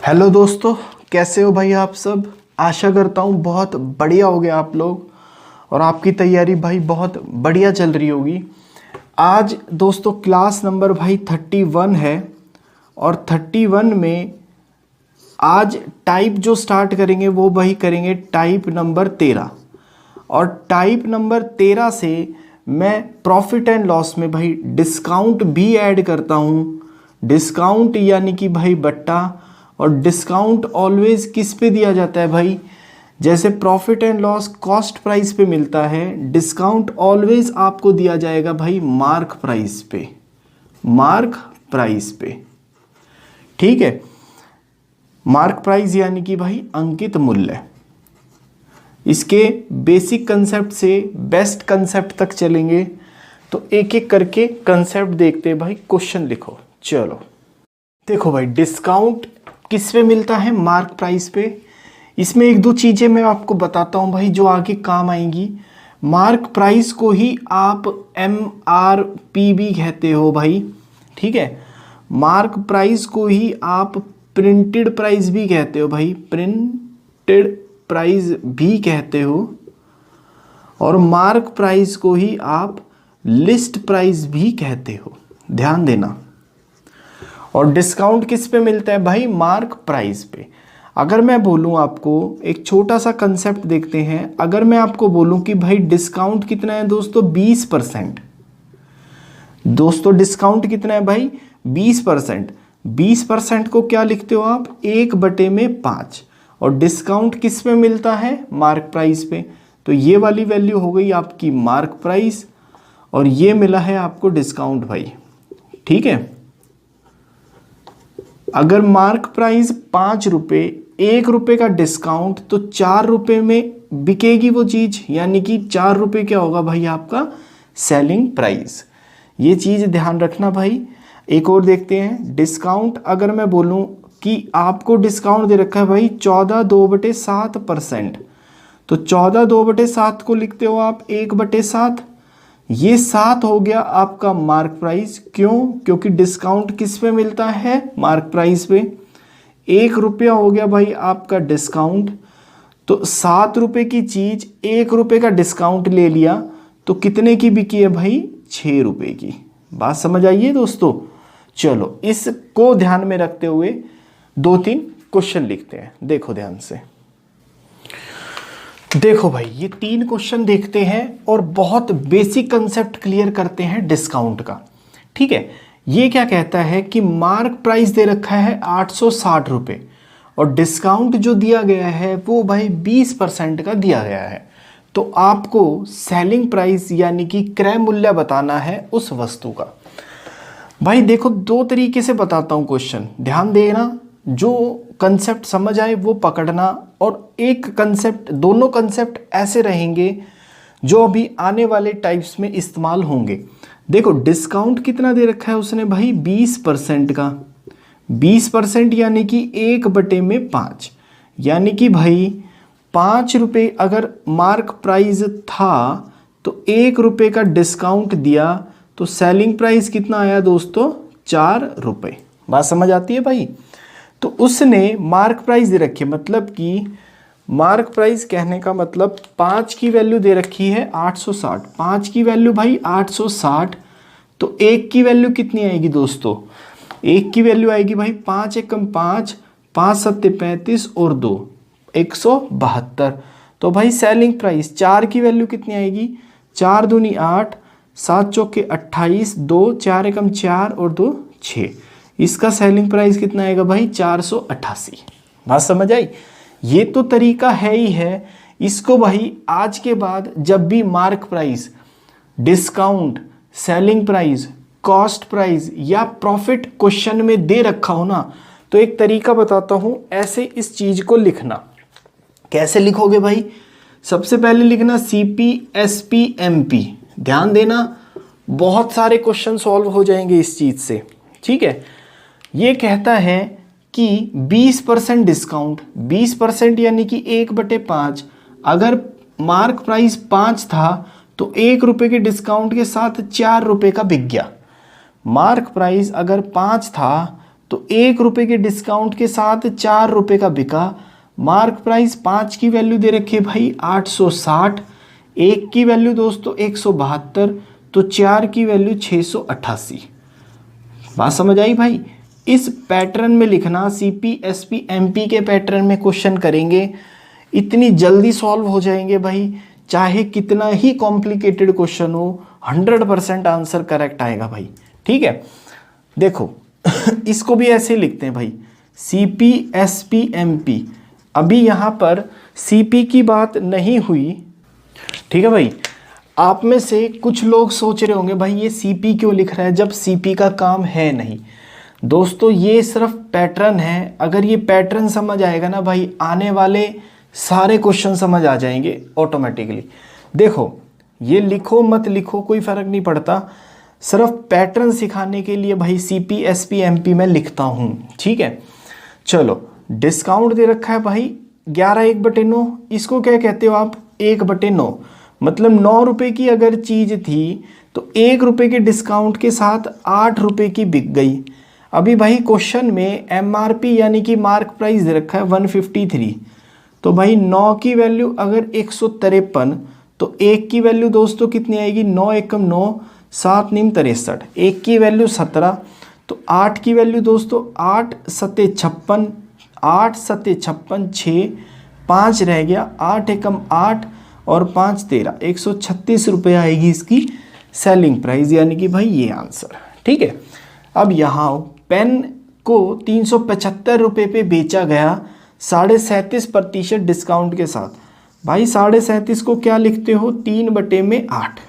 Hello दोस्तों, कैसे हो भाई आप सब। आशा करता हूँ बहुत बढ़िया हो गया आप लोग और आपकी तैयारी भाई बहुत बढ़िया चल रही होगी। आज दोस्तों क्लास नंबर भाई 31 है और 31 में आज टाइप जो स्टार्ट करेंगे वो भाई करेंगे टाइप नंबर 13। और टाइप नंबर 13 से मैं प्रॉफिट एंड लॉस में भाई डिस्काउंट भी ऐड करता हूँ। डिस्काउंट यानी कि भाई बट्टा। और डिस्काउंट ऑलवेज किस पे दिया जाता है भाई, जैसे profit and loss cost price पे मिलता है, डिस्काउंट ऑलवेज आपको दिया जाएगा भाई मार्क प्राइस पे। मार्क प्राइस पे, ठीक है। मार्क प्राइस यानी कि भाई अंकित मूल्य। इसके बेसिक कंसेप्ट से बेस्ट कंसेप्ट तक चलेंगे, तो एक एक करके कंसेप्ट देखते हैं भाई। क्वेश्चन लिखो, चलो देखो भाई, डिस्काउंट किस पे मिलता है, मार्क प्राइस पे। इसमें एक दो चीज़ें मैं आपको बताता हूँ भाई जो आगे काम आएंगी। मार्क प्राइस को ही आप MRP भी कहते हो भाई, ठीक है। मार्क प्राइस को ही आप प्रिंटेड प्राइस भी कहते हो भाई, प्रिंटेड प्राइस भी कहते हो। और मार्क प्राइस को ही आप लिस्ट प्राइस भी कहते हो, ध्यान देना। और डिस्काउंट किस पे मिलता है भाई, मार्क प्राइस पे। अगर मैं बोलूं आपको, एक छोटा सा कंसेप्ट देखते हैं। अगर मैं आपको बोलूं कि भाई डिस्काउंट कितना है दोस्तों, 20%। दोस्तों डिस्काउंट कितना है भाई, 20%। 20% को क्या लिखते हो आप, 1/5। और डिस्काउंट किस पे मिलता है, मार्क प्राइस पे। तो ये वाली वैल्यू हो गई आपकी मार्क प्राइस और ये मिला है आपको डिस्काउंट भाई, ठीक है। अगर मार्क प्राइस 5 रुपये, 1 रुपये का डिस्काउंट, तो 4 रुपये में बिकेगी वो चीज़, यानी कि 4 रुपये क्या होगा भाई आपका सेलिंग प्राइस। ये चीज़ ध्यान रखना भाई। एक और देखते हैं डिस्काउंट। अगर मैं बोलूँ कि आपको डिस्काउंट दे रखा है भाई 14.2/7%, तो 14.2/7 को लिखते हो आप 1/7। ये 7 हो गया आपका मार्क प्राइस। क्यों, क्योंकि डिस्काउंट किस पे मिलता है, मार्क प्राइस पे। 1 रुपया हो गया भाई आपका डिस्काउंट, तो 7 रुपये की चीज़ 1 रुपये का डिस्काउंट ले लिया तो कितने की बिकी है भाई, 6 रुपये की। बात समझ आइए दोस्तों। चलो इसको ध्यान में रखते हुए 2-3 क्वेश्चन लिखते हैं, देखो ध्यान से। देखो भाई, ये 3 क्वेश्चन देखते हैं और बहुत बेसिक कंसेप्ट क्लियर करते हैं डिस्काउंट का, ठीक है। ये क्या कहता है कि मार्क प्राइस दे रखा है 860 रुपये और डिस्काउंट जो दिया गया है वो भाई 20% का दिया गया है। तो आपको सेलिंग प्राइस यानी कि क्रय मूल्य बताना है उस वस्तु का। भाई देखो, 2 तरीके से बताता हूँ क्वेश्चन, ध्यान देना। जो कंसेप्ट समझ आए वो पकड़ना, और एक कंसेप्ट, दोनों कंसेप्ट ऐसे रहेंगे जो अभी आने वाले टाइप्स में इस्तेमाल होंगे। देखो डिस्काउंट कितना दे रखा है उसने भाई, 20% का। 20% यानी कि 1/5, यानी कि भाई 5 रुपये अगर मार्क प्राइस था तो 1 रुपये का डिस्काउंट दिया तो सेलिंग प्राइस कितना आया दोस्तों, 4 रुपये। बात समझ आती है भाई। तो उसने मार्क प्राइस दे रखी है, मतलब कि मार्क प्राइस कहने का मतलब 5 की वैल्यू दे रखी है 860। 5 की वैल्यू भाई 860, तो 1 की वैल्यू कितनी आएगी दोस्तों, 1 की वैल्यू आएगी भाई 5 एकम 5, 5 सत्ते 35 और 2 172। तो भाई सेलिंग प्राइस 4 की वैल्यू कितनी आएगी, 4 दूनी 8, 7 चौके 28, 2 4 एकम 4 और 2 6। इसका सेलिंग प्राइस कितना आएगा भाई, 488। बात समझ आई। ये तो तरीका है ही है। इसको भाई आज के बाद जब भी mark price, discount, selling price, cost price या प्रॉफिट क्वेश्चन में दे रखा हो ना, तो एक तरीका बताता हूं ऐसे इस चीज को लिखना। कैसे लिखोगे भाई, सबसे पहले लिखना CPSPMP। ध्यान देना, बहुत सारे क्वेश्चन सॉल्व हो जाएंगे इस चीज से, ठीक है। ये कहता है कि 20% डिस्काउंट, 20% यानी कि 1/5। अगर मार्क प्राइस 5 था तो 1 रुपये के डिस्काउंट के साथ 4 रुपये का बिक गया। मार्क प्राइस अगर 5 था तो 1 रुपये के डिस्काउंट के साथ 4 रुपये का बिका। मार्क प्राइस 5 की वैल्यू दे रखी है भाई 860, 1 की वैल्यू दोस्तों 172, तो 4 की वैल्यू 688। बात समझ आई भाई। इस पैटर्न में लिखना, सीपी एसपी एमपी के पैटर्न में क्वेश्चन करेंगे, इतनी जल्दी सॉल्व हो जाएंगे भाई, चाहे कितना ही कॉम्प्लिकेटेड क्वेश्चन हो 100% आंसर करेक्ट आएगा भाई। ठीक है, देखो इसको भी ऐसे लिखते हैं भाई, सीपी एसपी एमपी। अभी यहाँ पर सीपी की बात नहीं हुई, ठीक है भाई। आप में से कुछ लोग सोच रहे होंगे भाई ये सीपी क्यों लिख रहा है जब सीपी का काम है नहीं। दोस्तों ये सिर्फ पैटर्न है, अगर ये पैटर्न समझ आएगा ना भाई, आने वाले सारे क्वेश्चन समझ आ जाएंगे ऑटोमेटिकली। देखो ये लिखो मत लिखो कोई फ़र्क नहीं पड़ता, सिर्फ पैटर्न सिखाने के लिए भाई सीपी एसपी एमपी में लिखता हूँ। ठीक है, चलो डिस्काउंट दे रखा है भाई 11/1/9। इसको क्या कहते हो आप, 1/9। मतलब 9 रुपये की अगर चीज़ थी तो 1 रुपये के डिस्काउंट के साथ 8 रुपये की बिक गई। अभी भाई क्वेश्चन में एमआरपी यानी कि मार्क प्राइस दे रखा है 153, तो भाई 9 की वैल्यू अगर 153, तो 1 की वैल्यू दोस्तों कितनी आएगी, 9 एकम 9, 7 9 63, 1 की वैल्यू 17, तो 8 की वैल्यू दोस्तों 8 7 56, 8 7 56, 6 5 रह गया, 8 एकम 8 और 5 13, 136 रुपये आएगी इसकी सेलिंग प्राइस, यानी कि भाई ये आंसर। ठीक है, अब यहाँ पेन को 375 रुपये पे बेचा गया 37.5% डिस्काउंट के साथ। भाई 37.5 को क्या लिखते हो, 3/8।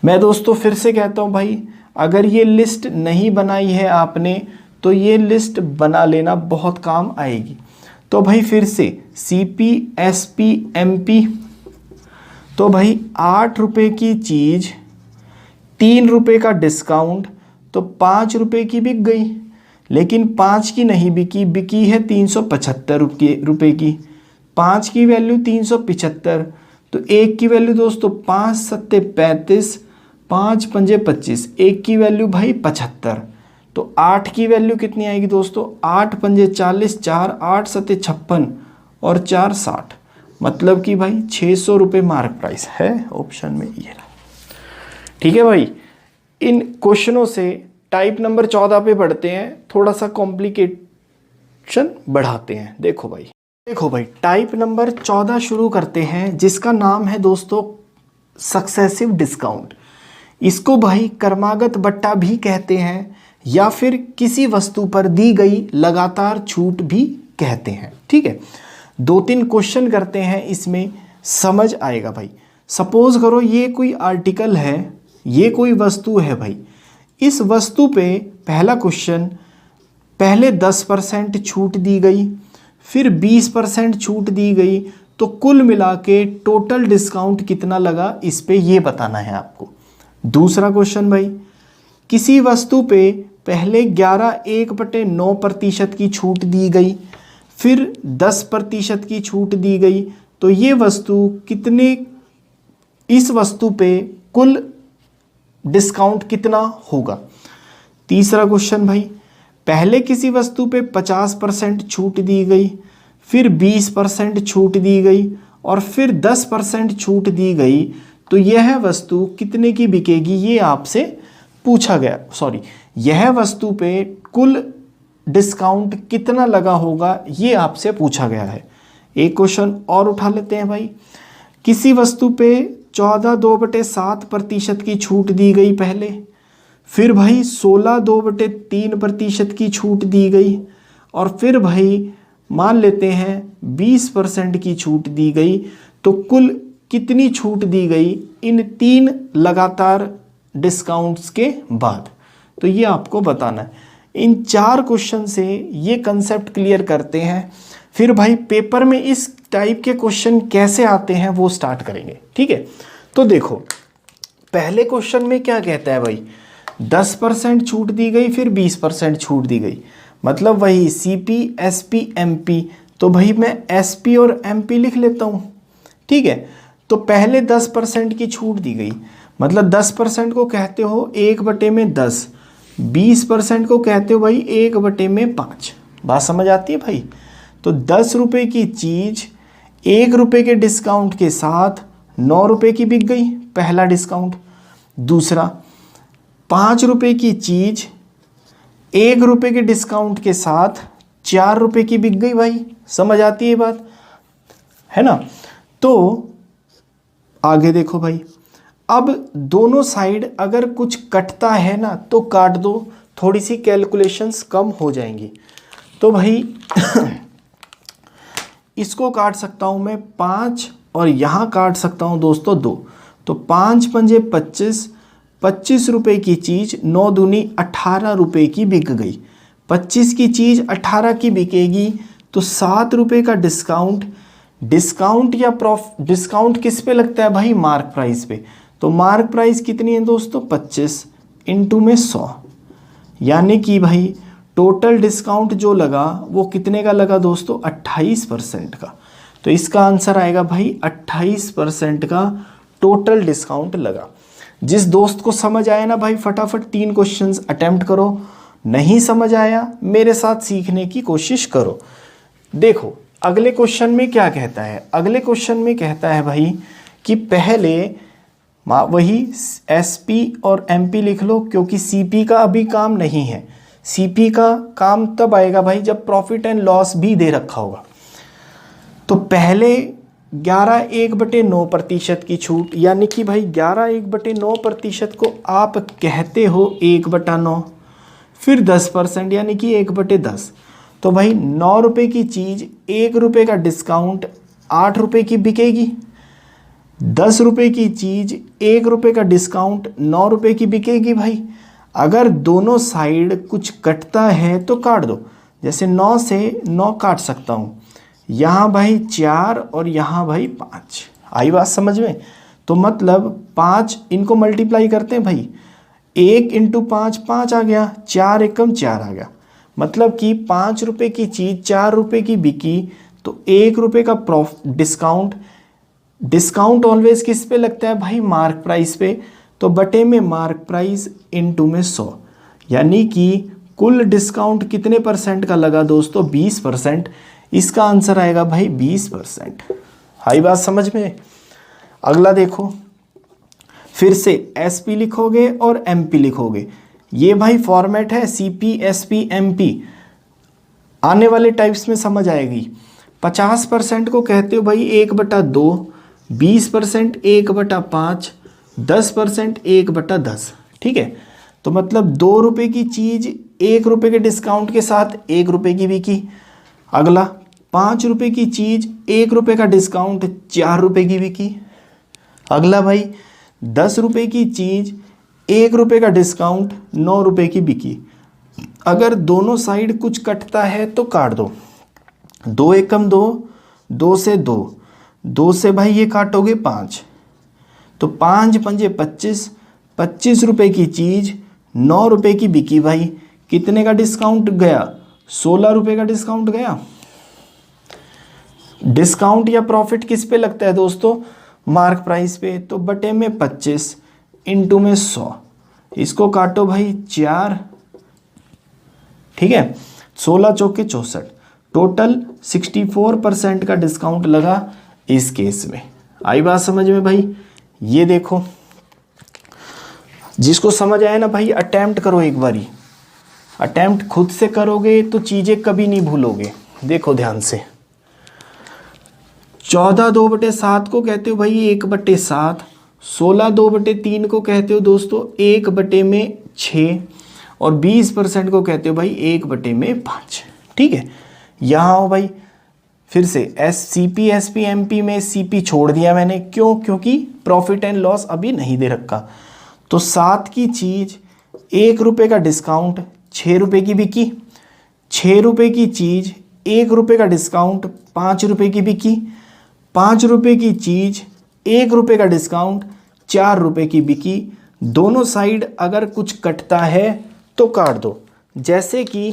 मैं दोस्तों फिर से कहता हूँ भाई, अगर ये लिस्ट नहीं बनाई है आपने तो ये लिस्ट बना लेना, बहुत काम आएगी। तो भाई फिर से सीपी एसपी एमपी, तो भाई 8 रुपये की चीज़ 3 रुपये का डिस्काउंट, तो 5 रुपये की बिक गई, लेकिन 5 की नहीं बिकी, बिकी है 375 रुपये की। 5 की वैल्यू 375, तो 1 की वैल्यू दोस्तों 5 7 35, 5 5 25, 1 की वैल्यू भाई 75, तो 8 की वैल्यू कितनी आएगी दोस्तों, 8 5 40, 4 8 7 56 और 4 60, मतलब कि भाई 600 रुपये मार्क प्राइस है ऑप्शन में ये रहा। ठीक है भाई, इन क्वेश्चनों से टाइप नंबर 14 पे बढ़ते हैं, थोड़ा सा कॉम्प्लिकेशन बढ़ाते हैं। देखो भाई टाइप नंबर 14 शुरू करते हैं, जिसका नाम है दोस्तों सक्सेसिव डिस्काउंट। इसको भाई क्रमागत बट्टा भी कहते हैं, या फिर किसी वस्तु पर दी गई लगातार छूट भी कहते हैं। ठीक है, 2-3 क्वेश्चन करते हैं, इसमें समझ आएगा भाई। सपोज करो ये कोई आर्टिकल है, ये कोई वस्तु है भाई, इस वस्तु पे पहला क्वेश्चन, पहले 10% छूट दी गई, फिर 20% छूट दी गई, तो कुल मिला के टोटल डिस्काउंट कितना लगा, इस पे ये बताना है आपको। दूसरा क्वेश्चन भाई, किसी वस्तु पे पहले 11/1/9% की छूट दी गई, फिर 10% की छूट दी गई, तो ये वस्तु कितने, इस वस्तु पे कुल डिस्काउंट कितना होगा। तीसरा क्वेश्चन भाई, पहले किसी वस्तु पे 50% छूट दी गई, फिर 20% छूट दी गई और फिर 10% छूट दी गई, तो यह वस्तु कितने की बिकेगी, ये आपसे पूछा गया। सॉरी, यह वस्तु पे कुल डिस्काउंट कितना लगा होगा, ये आपसे पूछा गया है। एक क्वेश्चन और उठा लेते हैं भाई, किसी वस्तु पे 14/2/7% की छूट दी गई पहले, फिर भाई 16/2/3% की छूट दी गई, और फिर भाई मान लेते हैं 20% की छूट दी गई, तो कुल कितनी छूट दी गई इन 3 लगातार डिस्काउंट्स के बाद, तो ये आपको बताना है। इन 4 क्वेश्चन से ये कंसेप्ट क्लियर करते हैं, फिर भाई पेपर में इस टाइप के क्वेश्चन कैसे आते हैं वो स्टार्ट करेंगे। ठीक है, तो देखो पहले क्वेश्चन में क्या कहता है भाई, 10% छूट दी गई, फिर 20% छूट दी गई, मतलब वही सीपी एसपी एमपी, तो भाई मैं एसपी और एमपी लिख लेता हूँ। ठीक है, तो पहले 10% की छूट दी गई, मतलब 10% को कहते हो 1/10, 20% को कहते हो भाई 1/5। बात समझ आती है भाई। तो 10 रुपये की चीज़ 1 रुपये के डिस्काउंट के साथ 9 रुपये की बिक गई, पहला डिस्काउंट। दूसरा, 5 रुपये की चीज़ 1 रुपये के डिस्काउंट के साथ 4 रुपये की बिक गई भाई। समझ आती है बात, है ना। तो आगे देखो भाई, अब दोनों साइड अगर कुछ कटता है ना तो काट दो, थोड़ी सी कैलकुलेशंस कम हो जाएंगी। तो भाई इसको काट सकता हूँ मैं 5 और यहाँ काट सकता हूँ दोस्तों 2। तो 5 पंजे 25, 25 रुपये की चीज़ 9 दूनी 18 रुपये की बिक गई। 25 की चीज़ 18 की बिकेगी तो 7 रुपये का डिस्काउंट। डिस्काउंट या डिस्काउंट किस पे लगता है भाई? मार्क प्राइस पे। तो मार्क प्राइस कितनी है दोस्तों? 25 इंटू में 100, यानी कि भाई टोटल डिस्काउंट जो लगा वो कितने का लगा दोस्तों? 28% का। तो इसका आंसर आएगा भाई 28% का टोटल डिस्काउंट लगा। जिस दोस्त को समझ आया ना भाई, फटाफट 3 क्वेश्चंस अटेम्प्ट करो। नहीं समझ आया, मेरे साथ सीखने की कोशिश करो। देखो अगले क्वेश्चन में क्या कहता है। अगले क्वेश्चन में कहता है भाई कि पहले वही एसपी और एमपी लिख लो, क्योंकि सीपी का अभी काम नहीं है। सीपी का काम तब आएगा भाई जब प्रॉफिट एंड लॉस भी दे रखा होगा। तो पहले 11/1/9% की छूट, यानी कि भाई 11/1/9% को आप कहते हो 1/9, फिर 10% यानी कि 1/10। तो भाई 9 रुपये की चीज़ 1 रुपये का डिस्काउंट 8 रुपये की बिकेगी। 10 रुपये की चीज़ 1 रुपये का डिस्काउंट 9 रुपये की बिकेगी भाई। अगर दोनों साइड कुछ कटता है तो काट दो। जैसे 9 से 9 काट सकता हूँ, यहाँ भाई 4 और यहाँ भाई 5। आई बात समझ में? तो मतलब 5 इनको मल्टीप्लाई करते हैं भाई, 1 इंटू 5 5 आ गया, 4 एकम 4 आ गया। मतलब कि 5 रुपये की चीज़ 4 रुपये की बिकी तो 1 रुपये का डिस्काउंट। डिस्काउंट ऑलवेज किस पे लगता है भाई? मार्क प्राइस पे। तो बटे में मार्क प्राइस इंटू में 100, यानी कि कुल डिस्काउंट कितने परसेंट का लगा दोस्तों? 20%। इसका आंसर आएगा भाई 20%। हाई बात समझ में? अगला देखो, फिर से एसपी लिखोगे और एमपी लिखोगे। ये भाई फॉर्मेट है सीपी एसपी एमपी, आने वाले टाइप्स में समझ आएगी। 50% को कहते हो भाई 1/2, 20% 1/5, 10% 1/10। ठीक है, तो मतलब 2 रुपये की चीज़ 1 रुपये के डिस्काउंट के साथ 1 रुपये की बिकी। अगला 5 रुपये की चीज़ 1 रुपये का डिस्काउंट 4 रुपये की बिकी। अगला भाई 10 रुपये की चीज़ 1 रुपये का डिस्काउंट 9 रुपये की बिकी। अगर दोनों साइड कुछ कटता है तो काट दो। 2 एकम 2, 2 से 2, 2 से भाई ये काटोगे 5, तो 5 पंजे 25, 25 रुपये की चीज़ 9 रुपये की बिकी भाई। कितने का डिस्काउंट गया? 16 रुपये का डिस्काउंट गया। डिस्काउंट या प्रॉफिट किस पे लगता है दोस्तों? मार्क प्राइस पे। तो बटे में 25 इंटू में 100, इसको काटो भाई 4। ठीक है, 16 चौके 64, टोटल 64% का डिस्काउंट लगा इस केस में। आई बात समझ में भाई? ये देखो, जिसको समझ आया ना भाई अटेम्प्ट करो एक बारी। अटेम्प्ट खुद से करोगे तो चीज़ें कभी नहीं भूलोगे। देखो ध्यान से, 14 2/7 को कहते हो भाई 1/7, 16 2/3 को कहते हो दोस्तों 1/6, और 20% को कहते हो भाई 1/5। ठीक है, यहाँ हो भाई फिर से सीपी एसपी एमपी में सीपी छोड़ दिया मैंने। क्यों? क्योंकि प्रॉफिट एंड लॉस अभी नहीं दे रखा। तो 7 की चीज़ 1 रुपये का डिस्काउंट 6 रुपये की बिकी। 6 रुपये की चीज़ 1 रुपये का डिस्काउंट 5 रुपये की बिकी। 5 रुपये की चीज़ 1 रुपये का डिस्काउंट 4 रुपये की बिकी। दोनों साइड अगर कुछ कटता है तो काट दो। जैसे कि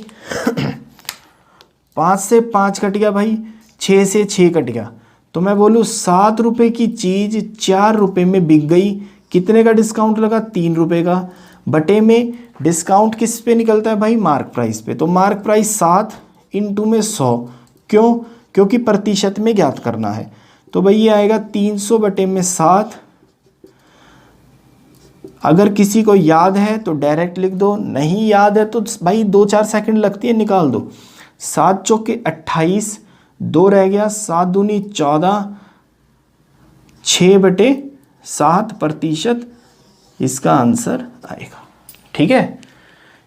5 से 5 कट गया भाई, 6 से 6 कट गया, तो मैं बोलूँ 7 रुपये की चीज़ 4 रुपये में बिक गई। कितने का डिस्काउंट लगा? 3 रुपये का। बटे में डिस्काउंट किस पे निकलता है भाई, मार्क प्राइस पे। तो मार्क प्राइस 7 इंटू में 100, क्यों, क्योंकि प्रतिशत में ज्ञात करना है। तो भाई ये आएगा 300 बटे में 7। अगर किसी को याद है तो डायरेक्ट लिख दो, नहीं याद है तो भाई 2-4 सेकंड लगती है, निकाल दो। 7 चौके 28, 2 रह गया, 7 दूनी 14, 6 बटे 7 प्रतिशत इसका आंसर आएगा। ठीक है,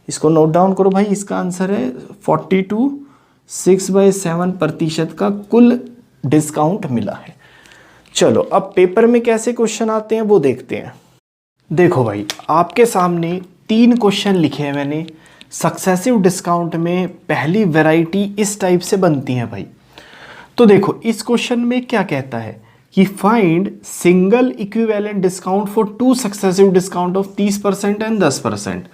इसको नोट डाउन करो भाई, इसका आंसर है 42, 6/7 प्रतिशत का कुल डिस्काउंट मिला है। चलो अब पेपर में कैसे क्वेश्चन आते हैं वो देखते हैं। देखो भाई, आपके सामने 3 क्वेश्चन लिखे हैं मैंने। सक्सेसिव डिस्काउंट में पहली वैरायटी इस टाइप से बनती है भाई। तो देखो इस क्वेश्चन में क्या कहता है कि find single equivalent discount for 2 successive discount of 30% and 10%।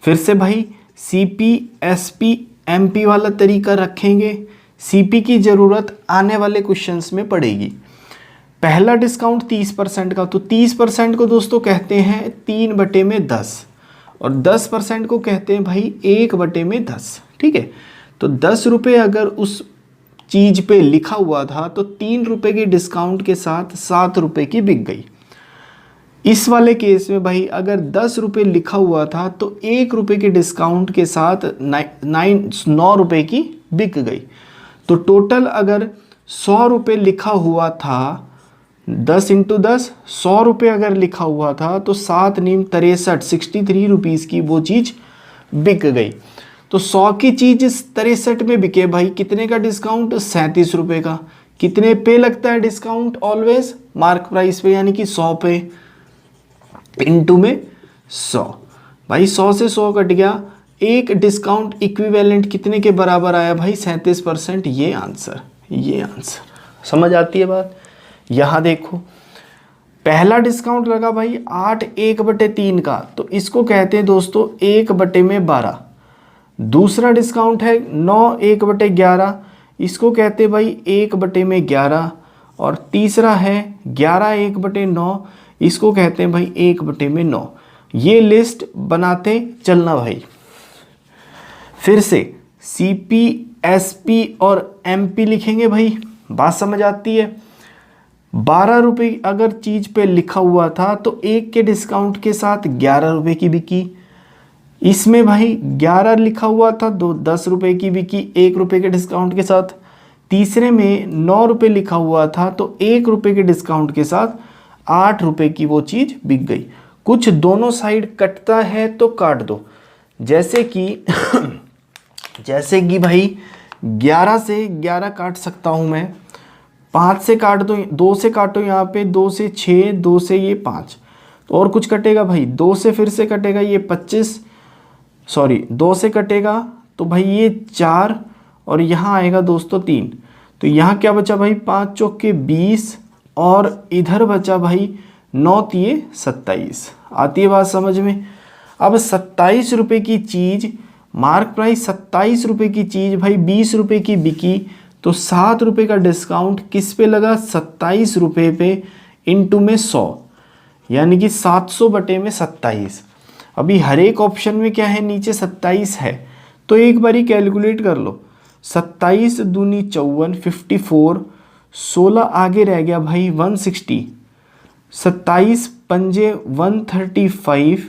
फिर से भाई CP, SP, MP वाला तरीका रखेंगे। CP की ज़रूरत आने वाले क्वेश्चंस में पड़ेगी। पहला डिस्काउंट 30% का, तो 30% को दोस्तों कहते हैं 3 बटे में 10 और 10% को कहते हैं भाई 1 बटे में 10। ठीक है, तो 10 रुपये अगर उस चीज़ पे लिखा हुआ था तो 3 रुपये के डिस्काउंट के साथ 7 रुपये की बिक गई। इस वाले केस में भाई अगर 10 रुपये लिखा हुआ था तो 1 रुपये के डिस्काउंट के साथ 9 रुपये की बिक गई। तो टोटल अगर 100 रुपये लिखा हुआ था, 10 इंटू 10, 100 रुपये अगर लिखा हुआ था तो 7 नीम 63, 63 रुपीज़ की वो चीज़ बिक गई। तो 100 की चीज़ 63 में बिके भाई, कितने का डिस्काउंट, 37 रुपये का। कितने पे लगता है डिस्काउंट, ऑलवेज मार्क प्राइस पे, यानी कि 100 पे, इंटू में 100। भाई 100 से 100 कट गया, एक डिस्काउंट इक्विवेलेंट कितने के बराबर आया भाई, 37%। ये आंसर समझ आती है बात। यहाँ देखो पहला डिस्काउंट लगा भाई 8 1/3 का, तो इसको कहते हैं दोस्तों 1 बटे में 12। दूसरा डिस्काउंट है 9 1/11, इसको कहते हैं भाई 1 बटे में 11। और तीसरा है 11 1/9, इसको कहते हैं भाई 1 बटे में 9। ये लिस्ट बनाते चलना भाई। फिर से CP, SP और MP लिखेंगे भाई, बात समझ आती है। 12 रुपये अगर चीज़ पे लिखा हुआ था तो 1 के डिस्काउंट के साथ 11 रुपये की बिकी। इसमें भाई 11 लिखा हुआ था तो 10 रुपये की बिकी 1 रुपये के डिस्काउंट के साथ। तीसरे में 9 रुपये लिखा हुआ था तो 1 रुपये के डिस्काउंट के साथ 8 रुपये की वो चीज़ बिक गई। कुछ दोनों साइड कटता है तो काट दो, जैसे कि भाई 11 से 11 काट सकता हूँ मैं, 5 से काट दो, 2 से काटो यहाँ पे, 2 से 6, 2 से ये 5, तो और कुछ कटेगा भाई, 2 से फिर से कटेगा ये 25, 2 से कटेगा तो भाई ये 4 और यहाँ आएगा दोस्तों 3। तो यहाँ क्या बचा भाई, 5 चौके 20 और इधर बचा भाई 9 तिये 27। आती है बात समझ में। अब 27 रुपये की चीज़, मार्क प्राइस 27 रुपये की चीज़ भाई 20 रुपये की बिकी, तो 7 रुपये का डिस्काउंट किस पे लगा, 27 रुपये पे, इंटू में 100, यानी कि 700 बटे में 27। अभी हर एक ऑप्शन में क्या है, नीचे 27 है, तो एक बारी कैलकुलेट कर लो। 27 दूनी 54, 54, 16 आगे रह गया भाई 160, 27 पंजे 135,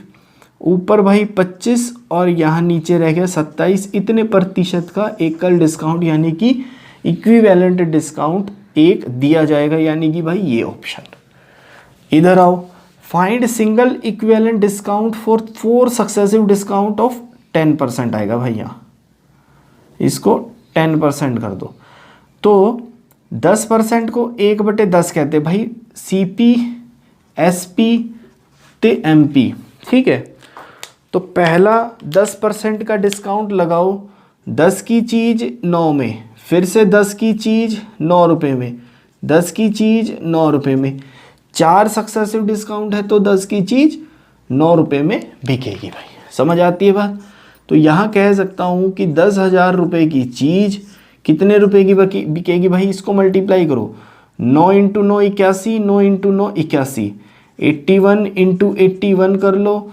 ऊपर भाई 25 और यहाँ नीचे रह गया 27। इतने प्रतिशत का एकल डिस्काउंट यानी कि इक्विवेलेंट डिस्काउंट एक दिया जाएगा, यानी कि भाई ये ऑप्शन। इधर आओ, find single equivalent discount for 4 successive discount of 10% आएगा भाई, यहाँ इसको 10% कर दो। तो 10% को 1/10 कहते हैं भाई, CP, SP ते MP। ठीक है, तो पहला 10% का डिस्काउंट लगाओ, 10 की चीज़ 9 में, फिर से 10 की चीज़ 9 रुपये में, 10 की चीज़ 9 रुपये में, 4 सक्सेसिव डिस्काउंट है तो 10 की चीज़ 9 रुपये में बिकेगी भाई। समझ आती है बात। तो यहाँ कह सकता हूँ कि 10,000 रुपये की चीज़ कितने रुपए की बिकेगी भाई, इसको मल्टीप्लाई करो, 9 इंटू 9 81, 9 इंटू 9 81, 81 इंटू 81 कर लो,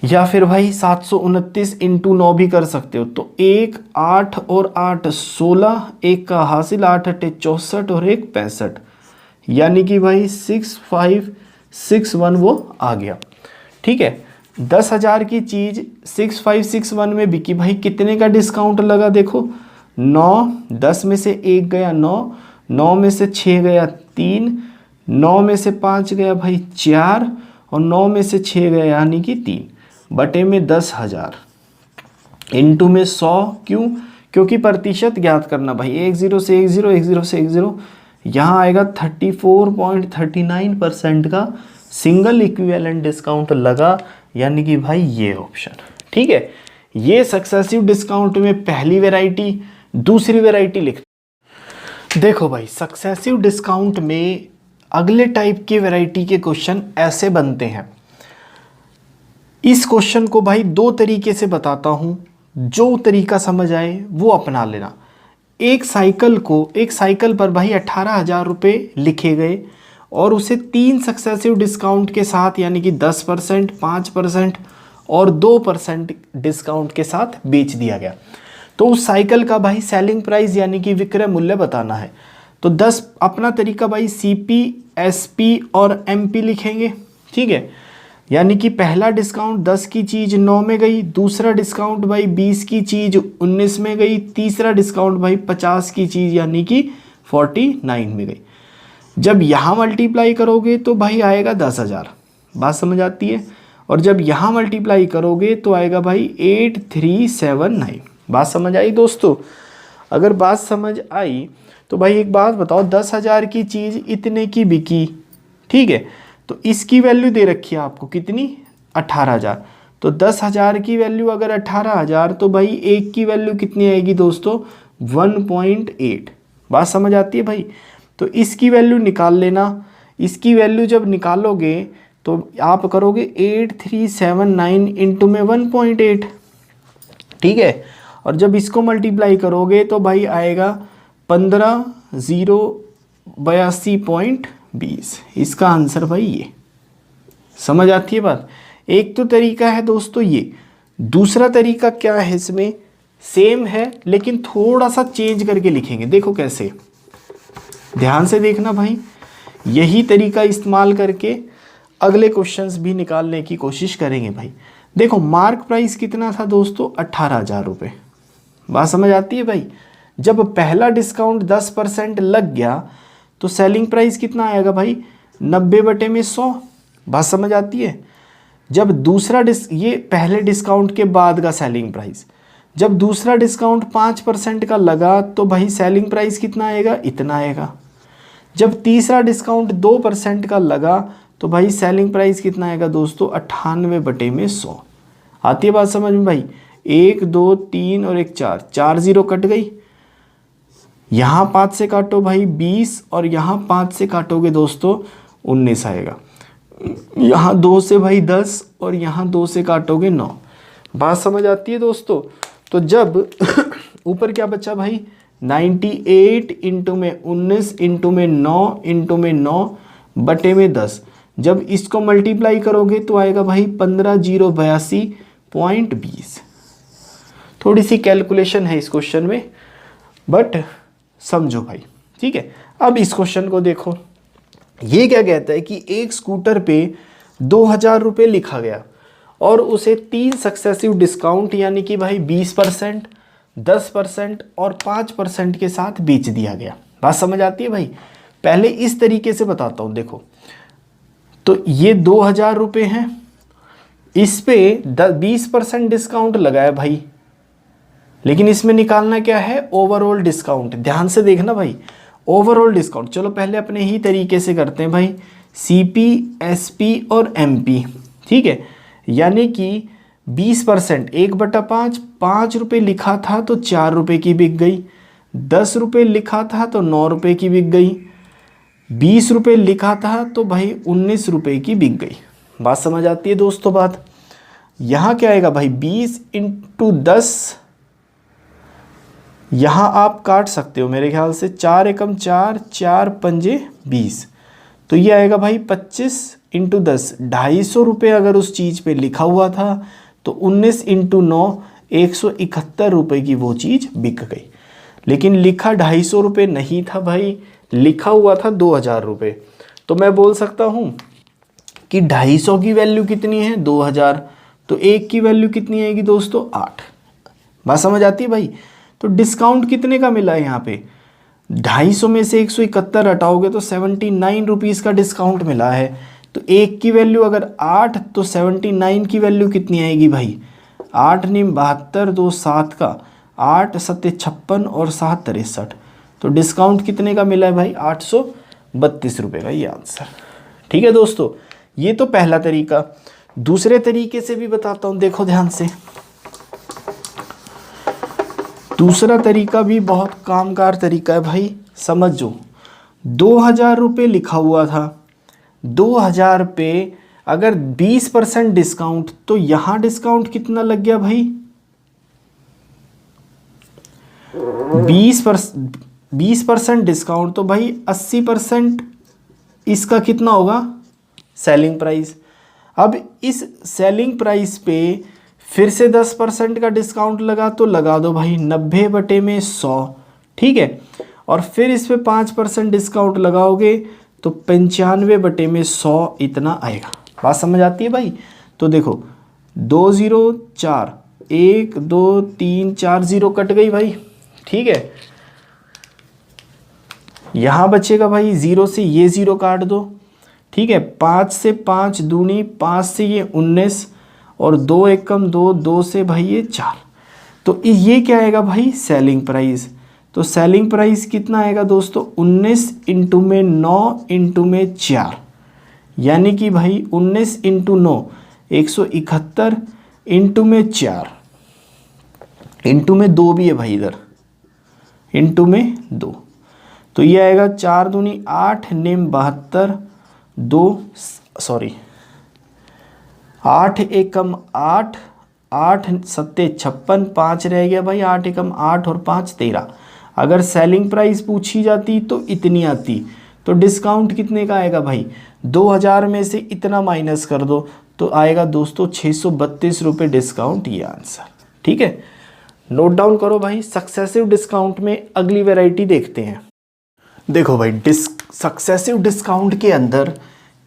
या फिर भाई 729 इंटू 9 भी कर सकते हो। तो 1 8 और 8 16, एक का हासिल 8 8 64 और 1 65, यानी कि भाई 6561 वो आ गया। ठीक है, 10,000 की चीज़ 6561 में बिकी भाई, कितने का डिस्काउंट लगा देखो, 9, 10 में से 1 गया 9, 9 में से 6 गया 3, 9 में से 5 गया भाई 4 और 9 में से 6 गया यानी कि 3 बटे में 10,000 इंटू में 100। क्यों? क्योंकि प्रतिशत ज्ञात करना भाई, 10 से 10, 10 से 10, यहाँ आएगा 34.39% का सिंगल इक्विवेलेंट डिस्काउंट लगा, यानी कि भाई ये ऑप्शन। ठीक है, ये सक्सेसिव डिस्काउंट में पहली वैरायटी। दूसरी वैरायटी लिख, देखो भाई सक्सेसिव डिस्काउंट में अगले टाइप की वैरायटी के क्वेश्चन ऐसे बनते हैं। इस क्वेश्चन को भाई दो तरीके से बताता हूं, जो तरीका समझ आए वो अपना लेना। एक साइकिल पर भाई 18,000 रुपये लिखे गए और उसे 3 सक्सेसिव डिस्काउंट के साथ यानी कि 10%, 5% और 2% डिस्काउंट के साथ बेच दिया गया। तो उस साइकिल का भाई सेलिंग प्राइस यानी कि विक्रय मूल्य बताना है। तो 10 अपना तरीका भाई CP, SP और MP लिखेंगे। ठीक है, यानी कि पहला डिस्काउंट 10 की चीज़ 9 में गई, दूसरा डिस्काउंट भाई 20 की चीज़ 19 में गई, तीसरा डिस्काउंट भाई 50 की चीज़ यानी कि 49 में गई। जब यहाँ मल्टीप्लाई करोगे तो भाई आएगा 10,000, बात समझ आती है। और जब यहाँ मल्टीप्लाई करोगे तो आएगा भाई 8379। बात समझ आई दोस्तों? अगर बात समझ आई तो भाई एक बात बताओ, 10,000 की चीज़ इतने की बिकी, ठीक है, तो इसकी वैल्यू दे रखी है आपको कितनी, 18,000। तो 10,000 की वैल्यू अगर 18,000 तो भाई एक की वैल्यू कितनी आएगी दोस्तों, 1.8। बात समझ आती है भाई? तो इसकी वैल्यू निकाल लेना। इसकी वैल्यू जब निकालोगे तो आप करोगे 8379 इंटू में 1.8, ठीक है। और जब इसको मल्टीप्लाई करोगे तो भाई आएगा 15,082.20। इसका आंसर भाई ये। समझ आती है बात? एक तो तरीका है दोस्तों ये, दूसरा तरीका क्या है, इसमें सेम है लेकिन थोड़ा सा चेंज करके लिखेंगे। देखो कैसे, ध्यान से देखना भाई। यही तरीका इस्तेमाल करके अगले क्वेश्चंस भी निकालने की कोशिश करेंगे भाई। देखो मार्क प्राइस कितना था दोस्तों, 18,000 रुपये। बात समझ आती है भाई? जब पहला डिस्काउंट 10% लग गया तो सेलिंग प्राइस कितना आएगा भाई, 90/100। बात समझ आती है? जब दूसरा ये पहले डिस्काउंट के बाद का सेलिंग प्राइस, जब दूसरा डिस्काउंट 5% का लगा तो भाई सेलिंग प्राइस कितना आएगा, इतना आएगा। जब तीसरा डिस्काउंट 2% का लगा तो भाई सेलिंग प्राइस कितना आएगा दोस्तों, 98/100। आती है बात समझ में भाई? 1 2 3 और 1 4, 4 0 कट गई। यहाँ 5 से काटो भाई 20 और यहाँ 5 से काटोगे दोस्तों 19 आएगा। यहाँ 2 से भाई 10 और यहाँ 2 से काटोगे 9। बात समझ आती है दोस्तों? तो जब ऊपर क्या बचा भाई, 98 इंटू में 19 इंटू में 9 इंटू में 9 बटे में 10। जब इसको मल्टीप्लाई करोगे तो आएगा भाई 15,082.20। थोड़ी सी कैलकुलेशन है इस क्वेश्चन में, बट समझो भाई, ठीक है। अब इस क्वेश्चन को देखो, ये क्या कहता है कि एक स्कूटर पे 2,000 रुपये लिखा गया और उसे 3 सक्सेसिव डिस्काउंट यानी कि भाई 20%, 10% और 5% के साथ बेच दिया गया। बात समझ आती है भाई? पहले इस तरीके से बताता हूँ। देखो तो ये 2,000 रुपये हैं, इस पे 20% डिस्काउंट लगाया भाई, लेकिन इसमें निकालना क्या है, ओवरऑल डिस्काउंट। ध्यान से देखना भाई, ओवरऑल डिस्काउंट। चलो पहले अपने ही तरीके से करते हैं भाई, CP, SP और MP, ठीक है। यानी कि 20%, 1/5, 5 रुपये लिखा था तो 4 रुपये की बिक गई, 10 रुपये लिखा था तो 9 रुपये की बिक गई, 20 रुपये लिखा था तो भाई 19 रुपये की बिक गई। बात समझ आती है दोस्तों? बात यहाँ क्या आएगा भाई, 20 इंटू 10, यहाँ आप काट सकते हो मेरे ख्याल से, 4 एकम 4, 4 पंजे 20, तो ये आएगा भाई 25 इंटू 10, 250 रुपये अगर उस चीज़ पे लिखा हुआ था तो 19 इंटू 9, 171 रुपये की वो चीज़ बिक गई। लेकिन लिखा 250 रुपये नहीं था भाई, लिखा हुआ था 2000 रुपये। तो मैं बोल सकता हूँ कि 250 की वैल्यू कितनी है 2000, तो एक की वैल्यू कितनी आएगी दोस्तों 8। बात समझ आती है भाई। तो डिस्काउंट कितने का मिला है यहाँ पे, 250 में से 171 हटाओगे तो 79 रुपीज़ का डिस्काउंट मिला है। तो एक की वैल्यू अगर 8 तो 79 की वैल्यू कितनी आएगी भाई, 8 नीम 72, 2 7 का 8 7 56 और 7 63। तो डिस्काउंट कितने का मिला है भाई 832 रुपये का ये आंसर। ठीक है दोस्तों, ये तो पहला तरीका। दूसरे तरीके से भी बताता हूँ, देखो ध्यान से। दूसरा तरीका भी बहुत कामगार तरीका है भाई, समझो। 2000 रुपये लिखा हुआ था, 2000 पे अगर 20% डिस्काउंट, तो यहाँ डिस्काउंट कितना लग गया भाई 20% डिस्काउंट, तो भाई 80% इसका कितना होगा सेलिंग प्राइस। अब इस सेलिंग प्राइस पे फिर से 10% का डिस्काउंट लगा तो लगा दो भाई 90 बटे में 100, ठीक है। और फिर इस पे 5% डिस्काउंट लगाओगे तो 95 बटे में 100 इतना आएगा। बात समझ आती है भाई। तो देखो 2 0 4, 1 2 3 4 0 कट गई भाई, ठीक है। यहाँ बचेगा भाई 0 से ये 0 काट दो, ठीक है। 5 से 5 दूनी 5 से ये 19 और 2 एकम 2, 2 से भाई ये 4। तो ये क्या आएगा भाई सेलिंग प्राइस। तो सेलिंग प्राइस कितना आएगा दोस्तों 19 इंटू में 9 इंटू में 4, यानी कि भाई 19 इंटू 9 171 इंटू में 4, इंटू में 2 भी है भाई इधर, इंटू में 2। तो ये आएगा 4 दूनी 8 निम 72, 8 एकम 8, 8 सत्ते 56, 5 रह गया भाई, 8 एकम 8 और 5 13। अगर सेलिंग प्राइस पूछी जाती तो इतनी आती। तो डिस्काउंट कितने का आएगा भाई 2000 में से इतना माइनस कर दो तो आएगा दोस्तों 632 रुपये डिस्काउंट, ये आंसर। ठीक है, नोट डाउन करो भाई। सक्सेसिव डिस्काउंट में अगली वैरायटी देखते हैं। देखो भाई सक्सेसिव डिस्काउंट के अंदर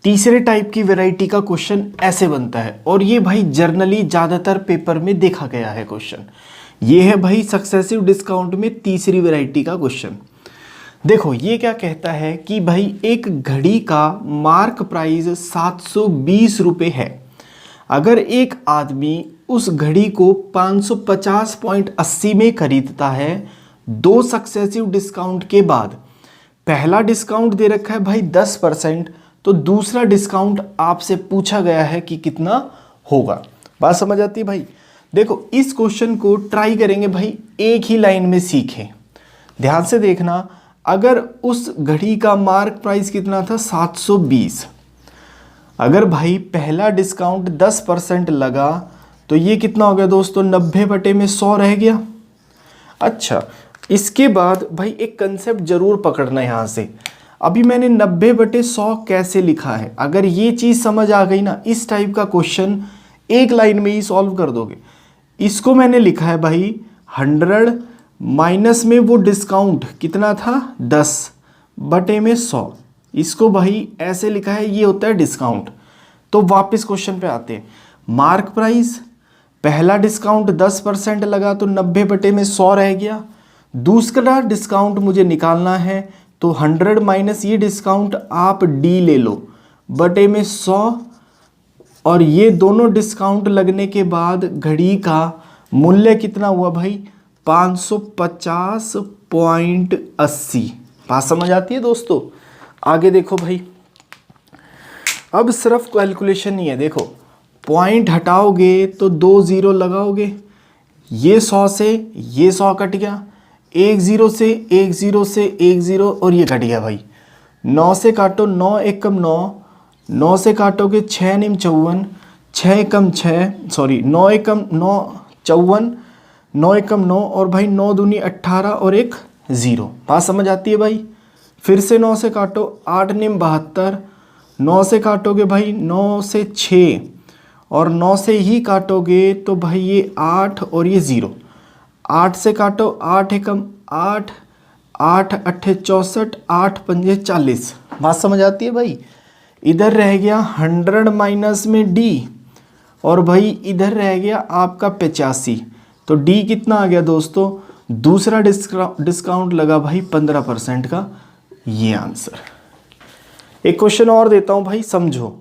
तीसरे टाइप की वैरायटी का क्वेश्चन ऐसे बनता है, और ये भाई जर्नली ज़्यादातर पेपर में देखा गया है क्वेश्चन। ये है भाई सक्सेसिव डिस्काउंट में तीसरी वैरायटी का क्वेश्चन। देखो ये क्या कहता है कि भाई एक घड़ी का मार्क प्राइस 720 रुपये है। अगर एक आदमी उस घड़ी को 550.80 में खरीदता है 2 सक्सेसिव डिस्काउंट के बाद, पहला डिस्काउंट दे रखा है भाई 10%, तो दूसरा डिस्काउंट आपसे पूछा गया है कि कितना होगा। बात समझ आती है भाई। देखो इस क्वेश्चन को ट्राई करेंगे भाई एक ही लाइन में सीखें। ध्यान से देखना, अगर उस घड़ी का मार्क प्राइस कितना था 720, अगर भाई पहला डिस्काउंट 10% लगा तो ये कितना हो गया दोस्तों 90 बटे में 100 रह गया। अच्छा, इसके बाद भाई एक कंसेप्ट जरूर पकड़ना यहाँ से। अभी मैंने 90 बटे 100 कैसे लिखा है, अगर ये चीज़ समझ आ गई ना, इस टाइप का क्वेश्चन एक लाइन में ही सॉल्व कर दोगे। इसको मैंने लिखा है भाई 100 माइनस में वो डिस्काउंट कितना था 10 बटे में 100, इसको भाई ऐसे लिखा है, ये होता है डिस्काउंट। तो वापस क्वेश्चन पे आते हैं। मार्क प्राइस, पहला डिस्काउंट 10% लगा तो 90 बटे में 100 रह गया। दूसरा डिस्काउंट मुझे निकालना है तो 100 माइनस ये डिस्काउंट आप डी ले लो बटे में 100, और ये दोनों डिस्काउंट लगने के बाद घड़ी का मूल्य कितना हुआ भाई 550.80। बात समझ आती है दोस्तों। आगे देखो भाई, अब सिर्फ कैलकुलेशन नहीं है। देखो पॉइंट हटाओगे तो 2 0 लगाओगे, ये 100 से ये 100 कट गया, 1 0 से 1 0 से 1 0 और ये कट गया भाई। 9 से काटो, 9 एकम 9, 9 से काटोगे 6 निम 54, 6 एकम 6, सॉरी 9 एकम 9 54, 9 एकम 9 और भाई 9 दूनी 18 और एक 0। बात समझ आती है भाई। फिर से 9 से काटो, 8 निम 72 9 से काटोगे भाई 9 से 6 और 9 से ही काटोगे तो भाई ये 8 और ये 0। 8 से काटो 8 एकम 8, 8 अट्ठे 64, 8 पंजे 40। बात समझ आती है भाई। इधर रह गया 100 माइनस में D और भाई इधर रह गया आपका 85। तो D कितना आ गया दोस्तों, दूसरा डिस्काउंट लगा भाई 15% का, ये आंसर। एक क्वेश्चन और देता हूं भाई, समझो।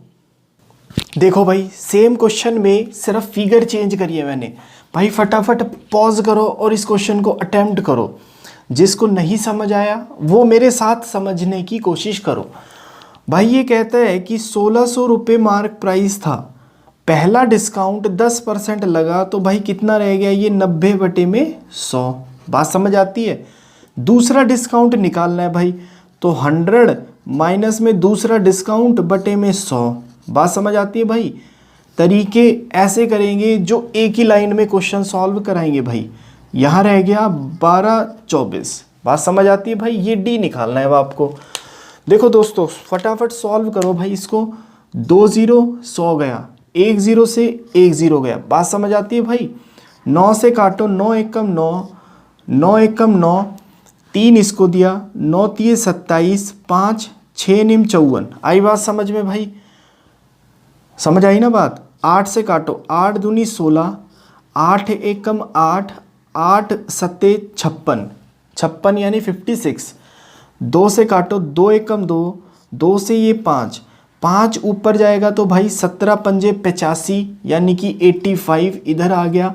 देखो भाई सेम क्वेश्चन में सिर्फ फिगर चेंज करिए मैंने। भाई फटाफट पॉज करो और इस क्वेश्चन को अटेम्प्ट करो। जिसको नहीं समझ आया वो मेरे साथ समझने की कोशिश करो। भाई ये कहता है कि 1600 रुपये मार्क प्राइस था, पहला डिस्काउंट 10% लगा तो भाई कितना रह गया, ये 90/100। बात समझ आती है। दूसरा डिस्काउंट निकालना है भाई, तो 100 माइनस में दूसरा डिस्काउंट बटे में 100। बात समझ आती है भाई। तरीके ऐसे करेंगे जो एक ही लाइन में क्वेश्चन सॉल्व कराएंगे भाई। यहाँ रह गया 12/24। बात समझ आती है भाई। ये डी निकालना है अब आपको। देखो दोस्तों फटाफट सॉल्व करो भाई इसको। 2 0 100 गया, 1 0 से 1 0 गया। बात समझ आती है भाई। 9 से काटो, 9 एकम 9, 9 एकम 9, 3 इसको दिया, 9 3 27, 5 6 निम 54। आई बात समझ में भाई, समझ आई ना बात। 8 से काटो, 8 दूनी 16, 8 एकम 8, 8 सत्ते 56, 56 यानी 56। 2 से काटो, 2 एकम 2, 2 से ये 5, 5 ऊपर जाएगा तो भाई 17 पंजे 85 यानी कि 85 इधर आ गया।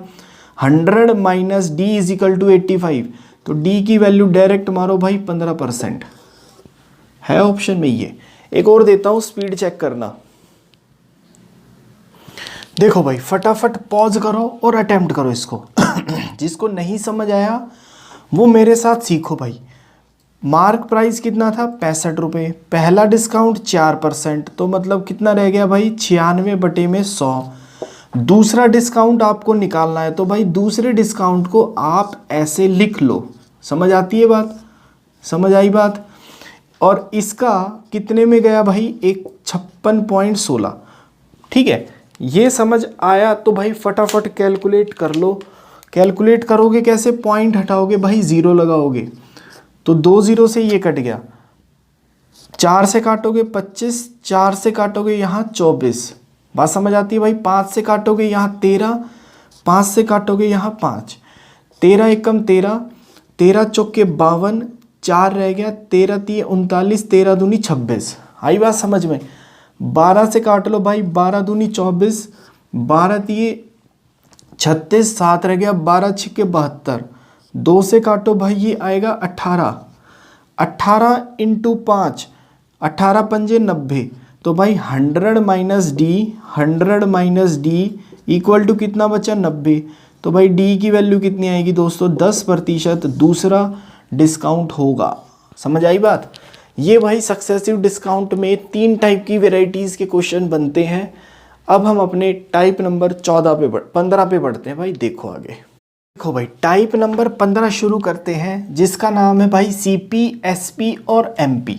100 minus D is equal to 85, तो डी की वैल्यू डायरेक्ट मारो भाई 15% है ऑप्शन में ये। एक और देता हूँ, स्पीड चेक करना। देखो भाई फटाफट पॉज करो और अटेम्प्ट करो इसको। जिसको नहीं समझ आया वो मेरे साथ सीखो भाई। मार्क प्राइस कितना था, 65 रुपये। पहला डिस्काउंट 4%, तो मतलब कितना रह गया भाई, 96/100। दूसरा डिस्काउंट आपको निकालना है, तो भाई दूसरे डिस्काउंट को आप ऐसे लिख लो। समझ आती है बात, समझ आई बात। और इसका कितने में गया भाई, एक 56.16। ठीक है, ये समझ आया तो भाई फटाफट कैलकुलेट कर लो। कैलकुलेट करोगे कैसे, पॉइंट हटाओगे भाई, 0 लगाओगे तो 2 0 से ये कट गया। 4 से काटोगे 25, 4 से काटोगे यहाँ 24। बात समझ आती है भाई। 5 से काटोगे यहाँ 13, 5 से काटोगे यहाँ 5, 13 एकम 13, 13 चौके 52, 4 रह गया, 13 3 39, 13 दूनी 26। आई बात समझ में। 12 से काट लो भाई, 12 दूनी 24, 12 3 36, 7 रह गया, 12 6 72। 2 से काटो भाई ये आएगा 18, 18 इंटू 5, 18 पंजे 90। तो भाई 100 minus D, 100 minus D equal to कितना बचा, 90। तो भाई डी की वैल्यू कितनी आएगी दोस्तों, 10% दूसरा डिस्काउंट होगा। समझ आई बात। ये भाई सक्सेसिव डिस्काउंट में 3 टाइप की वेराइटीज़ के क्वेश्चन बनते हैं। अब हम अपने टाइप नंबर 15 पे बढ़ते हैं भाई। देखो आगे, देखो भाई टाइप नंबर 15 शुरू करते हैं, जिसका नाम है भाई सीपी, एसपी और एमपी।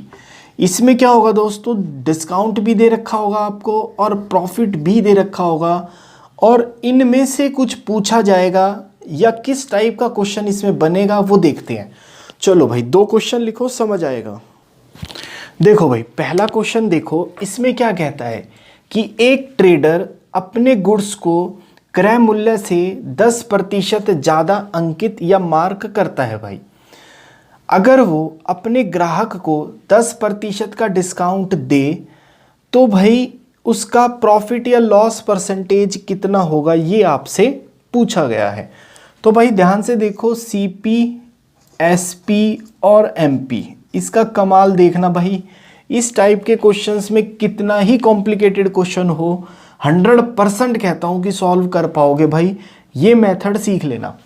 इसमें क्या होगा दोस्तों, डिस्काउंट भी दे रखा होगा आपको और प्रॉफिट भी दे रखा होगा, और इनमें से कुछ पूछा जाएगा या किस टाइप का क्वेश्चन इसमें बनेगा वो देखते हैं। चलो भाई 2 क्वेश्चन लिखो, समझ आएगा। देखो भाई पहला क्वेश्चन देखो, इसमें क्या कहता है कि एक ट्रेडर अपने गुड्स को क्रय मूल्य से 10% ज़्यादा अंकित या मार्क करता है भाई। अगर वो अपने ग्राहक को 10% का डिस्काउंट दे तो भाई उसका प्रॉफिट या लॉस परसेंटेज कितना होगा, ये आपसे पूछा गया है। तो भाई ध्यान से देखो, सीपी, एसपी और एमपी, इसका कमाल देखना भाई। इस टाइप के क्वेश्चंस में कितना ही कॉम्प्लिकेटेड क्वेश्चन हो, 100% कहता हूं कि सॉल्व कर पाओगे भाई। ये मेथड सीख लेना।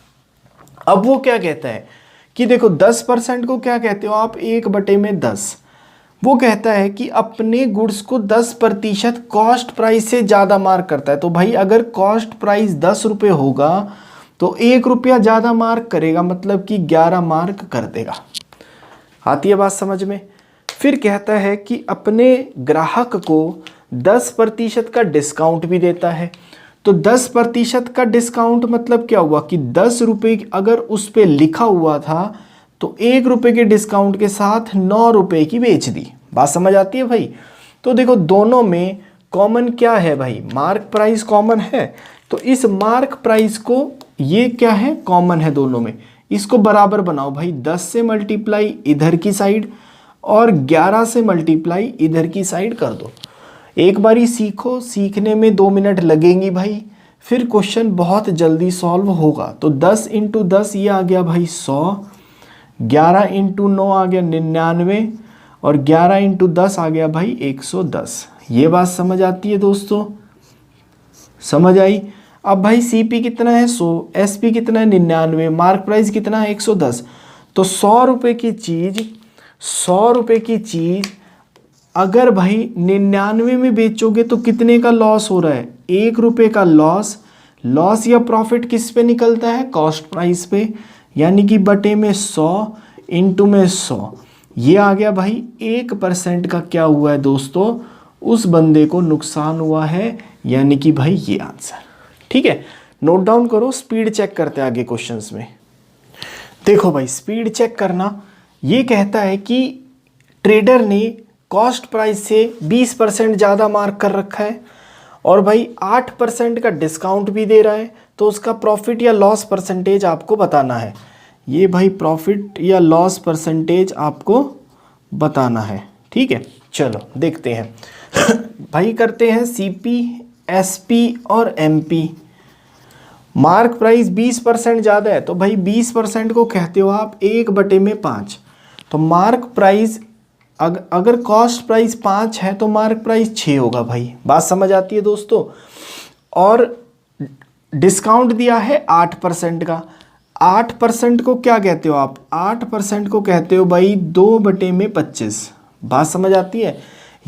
अब वो क्या कहता है कि देखो 10% को क्या कहते हो आप, 1/10। वो कहता है कि अपने गुड्स को 10% कॉस्ट प्राइस से ज़्यादा मार्क करता है। तो भाई अगर कॉस्ट प्राइस 10 रुपये होगा तो 1 रुपया ज़्यादा मार्क करेगा, मतलब कि 11 मार्क कर देगा। आती है बात समझ में। फिर कहता है कि अपने ग्राहक को 10% का डिस्काउंट भी देता है। तो 10% का डिस्काउंट मतलब क्या हुआ कि 10 रुपये अगर उस पर लिखा हुआ था तो 1 रुपये के डिस्काउंट के साथ 9 रुपये की बेच दी। बात समझ आती है भाई। तो देखो दोनों में कॉमन क्या है भाई, मार्क प्राइस कॉमन है। तो इस मार्क प्राइस को ये क्या है, कॉमन है दोनों में, इसको बराबर बनाओ भाई। 10 से मल्टीप्लाई इधर की साइड और 11 से मल्टीप्लाई इधर की साइड कर दो। एक बारी सीखो, सीखने में 2 मिनट लगेंगी भाई, फिर क्वेश्चन बहुत जल्दी सॉल्व होगा। तो 10 × 10 ये आ गया भाई 100, 11 × 9 आ गया 99 और 11 × 10 आ गया भाई 110। ये बात समझ आती है दोस्तों, समझ आई। अब भाई सीपी कितना है 100, एसपी कितना है 99, मार्क प्राइस कितना है 110। तो 100 रुपये की चीज़, 100 रुपये की चीज़ अगर भाई 99 में बेचोगे तो कितने का लॉस हो रहा है, 1 रुपये का लॉस। लॉस या प्रॉफिट किस पे निकलता है, कॉस्ट प्राइस पे, यानी कि बटे में 100 इंटू में 100। ये आ गया भाई 1% का क्या हुआ है दोस्तों, उस बंदे को नुकसान हुआ है, यानी कि भाई ये आंसर। ठीक है, नोट डाउन करो, स्पीड चेक करते हैं आगे क्वेश्चंस में। देखो भाई स्पीड चेक करना, ये कहता है कि ट्रेडर ने कॉस्ट प्राइस से 20% ज़्यादा मार्क कर रखा है और भाई 8% का डिस्काउंट भी दे रहा है, तो उसका प्रॉफिट या लॉस परसेंटेज आपको बताना है। ये भाई प्रॉफिट या लॉस परसेंटेज आपको बताना है। ठीक है, चलो देखते हैं भाई। करते हैं सीपी, एसपी और एमपी। मार्क प्राइस 20% ज़्यादा है, तो भाई 20% को कहते हो आप 1/5। तो मार्क प्राइस अगर कॉस्ट प्राइस 5 है तो मार्क प्राइस 6 होगा भाई। बात समझ आती है दोस्तों। और डिस्काउंट दिया है 8% का। 8% को क्या कहते हो आप, 8% को कहते हो भाई 2/25। बात समझ आती है,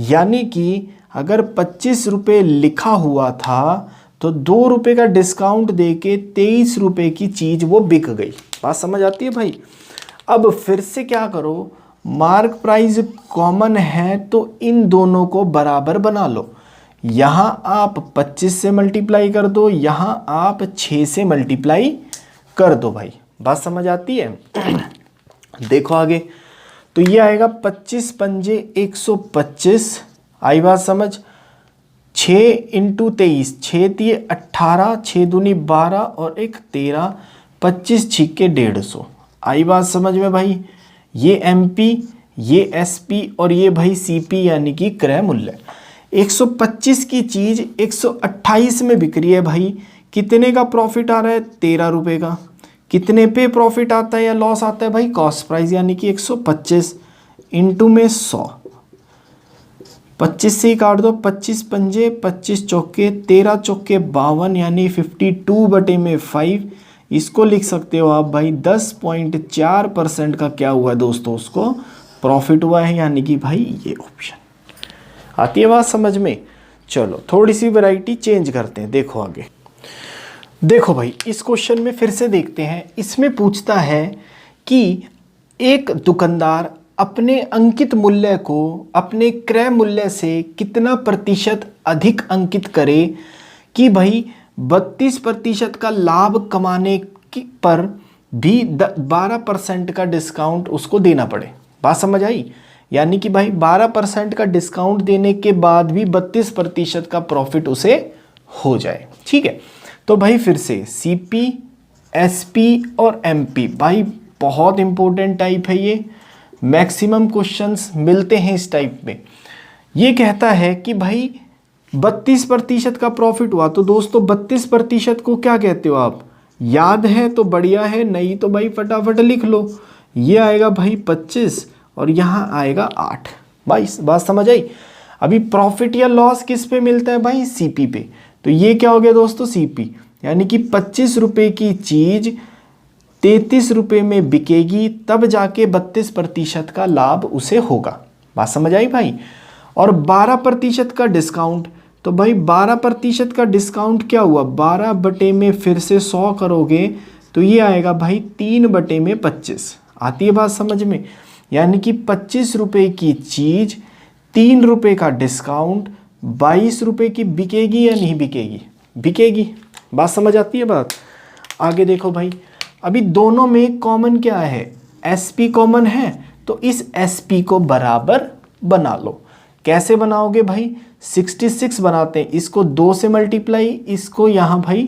यानी कि अगर 25 रुपये लिखा हुआ था तो 2 रुपये का डिस्काउंट देके 23 रुपये की चीज़ वो बिक गई। बात समझ आती है भाई। अब फिर से क्या करो, मार्क प्राइस कॉमन है तो इन दोनों को बराबर बना लो। यहाँ आप 25 से मल्टीप्लाई कर दो, यहाँ आप 6 से मल्टीप्लाई कर दो भाई। बात समझ आती है। देखो आगे, तो ये आएगा 25 पंजे 125। आई बात समझ। 6 × 23, 6 × 18, 6 दूनी 12 और 1 13, 25 छिक्के 150। आई बात समझ में भाई। ये एमपी, ये एसपी और ये भाई सीपी यानी कि क्रय मूल्य। 125 की चीज़ 128 में बिक रही है भाई। कितने का प्रॉफिट आ रहा है, 13 रुपये का। कितने पे प्रॉफिट आता है या लॉस आता है भाई, कॉस्ट प्राइस यानी कि 125 इंटू में 100। 25 से ही काट दो, 25 पंजे 25 चौके 13 चौके 52 यानी 52/5। इसको लिख सकते हो आप भाई 10.4% का क्या हुआ है दोस्तों, उसको प्रॉफिट हुआ है, यानी कि भाई ये ऑप्शन। आती है बात समझ में। चलो थोड़ी सी वैरायटी चेंज करते हैं, देखो आगे। देखो भाई इस क्वेश्चन में फिर से देखते हैं। इसमें पूछता है कि एक दुकानदार अपने अंकित मूल्य को अपने क्रय मूल्य से कितना प्रतिशत अधिक अंकित करे कि भाई 32% का लाभ कमाने पर भी 12% का डिस्काउंट उसको देना पड़े। बात समझ आई, यानी कि भाई 12% का डिस्काउंट देने के बाद भी 32% का प्रॉफिट उसे हो जाए। ठीक है, तो भाई फिर से सीपी, एसपी और एमपी भाई बहुत इंपॉर्टेंट टाइप है ये। मैक्सिमम क्वेश्चंस मिलते हैं इस टाइप में। ये कहता है कि भाई 32% का प्रॉफिट हुआ, तो दोस्तों 32% को क्या कहते हो आप, याद है तो बढ़िया है, नहीं तो भाई फटाफट लिख लो। ये आएगा भाई 25 और यहाँ आएगा 8। भाई बात समझ आई। अभी प्रॉफिट या लॉस किस पे मिलता है भाई, सीपी पे। तो ये क्या हो गया दोस्तों, सीपी, यानी कि 25 रुपये की चीज़ 33 रुपये में बिकेगी, तब जाके 32% का लाभ उसे होगा। बात समझ आई भाई। और 12% का डिस्काउंट, तो भाई 12% का डिस्काउंट क्या हुआ, 12 में फिर से 100 करोगे तो ये आएगा भाई 3/25। आती है बात समझ में। यानी कि 25 रुपये की चीज़ 3 रुपये का डिस्काउंट 22 रुपये की बिकेगी या नहीं बिकेगी? बिकेगी। बात समझ आती है बात? आगे देखो भाई, अभी दोनों में कॉमन क्या है? SP कॉमन है, तो इस SP को बराबर बना लो। कैसे बनाओगे भाई? 66 बनाते हैं, इसको 2 से मल्टीप्लाई, इसको यहाँ भाई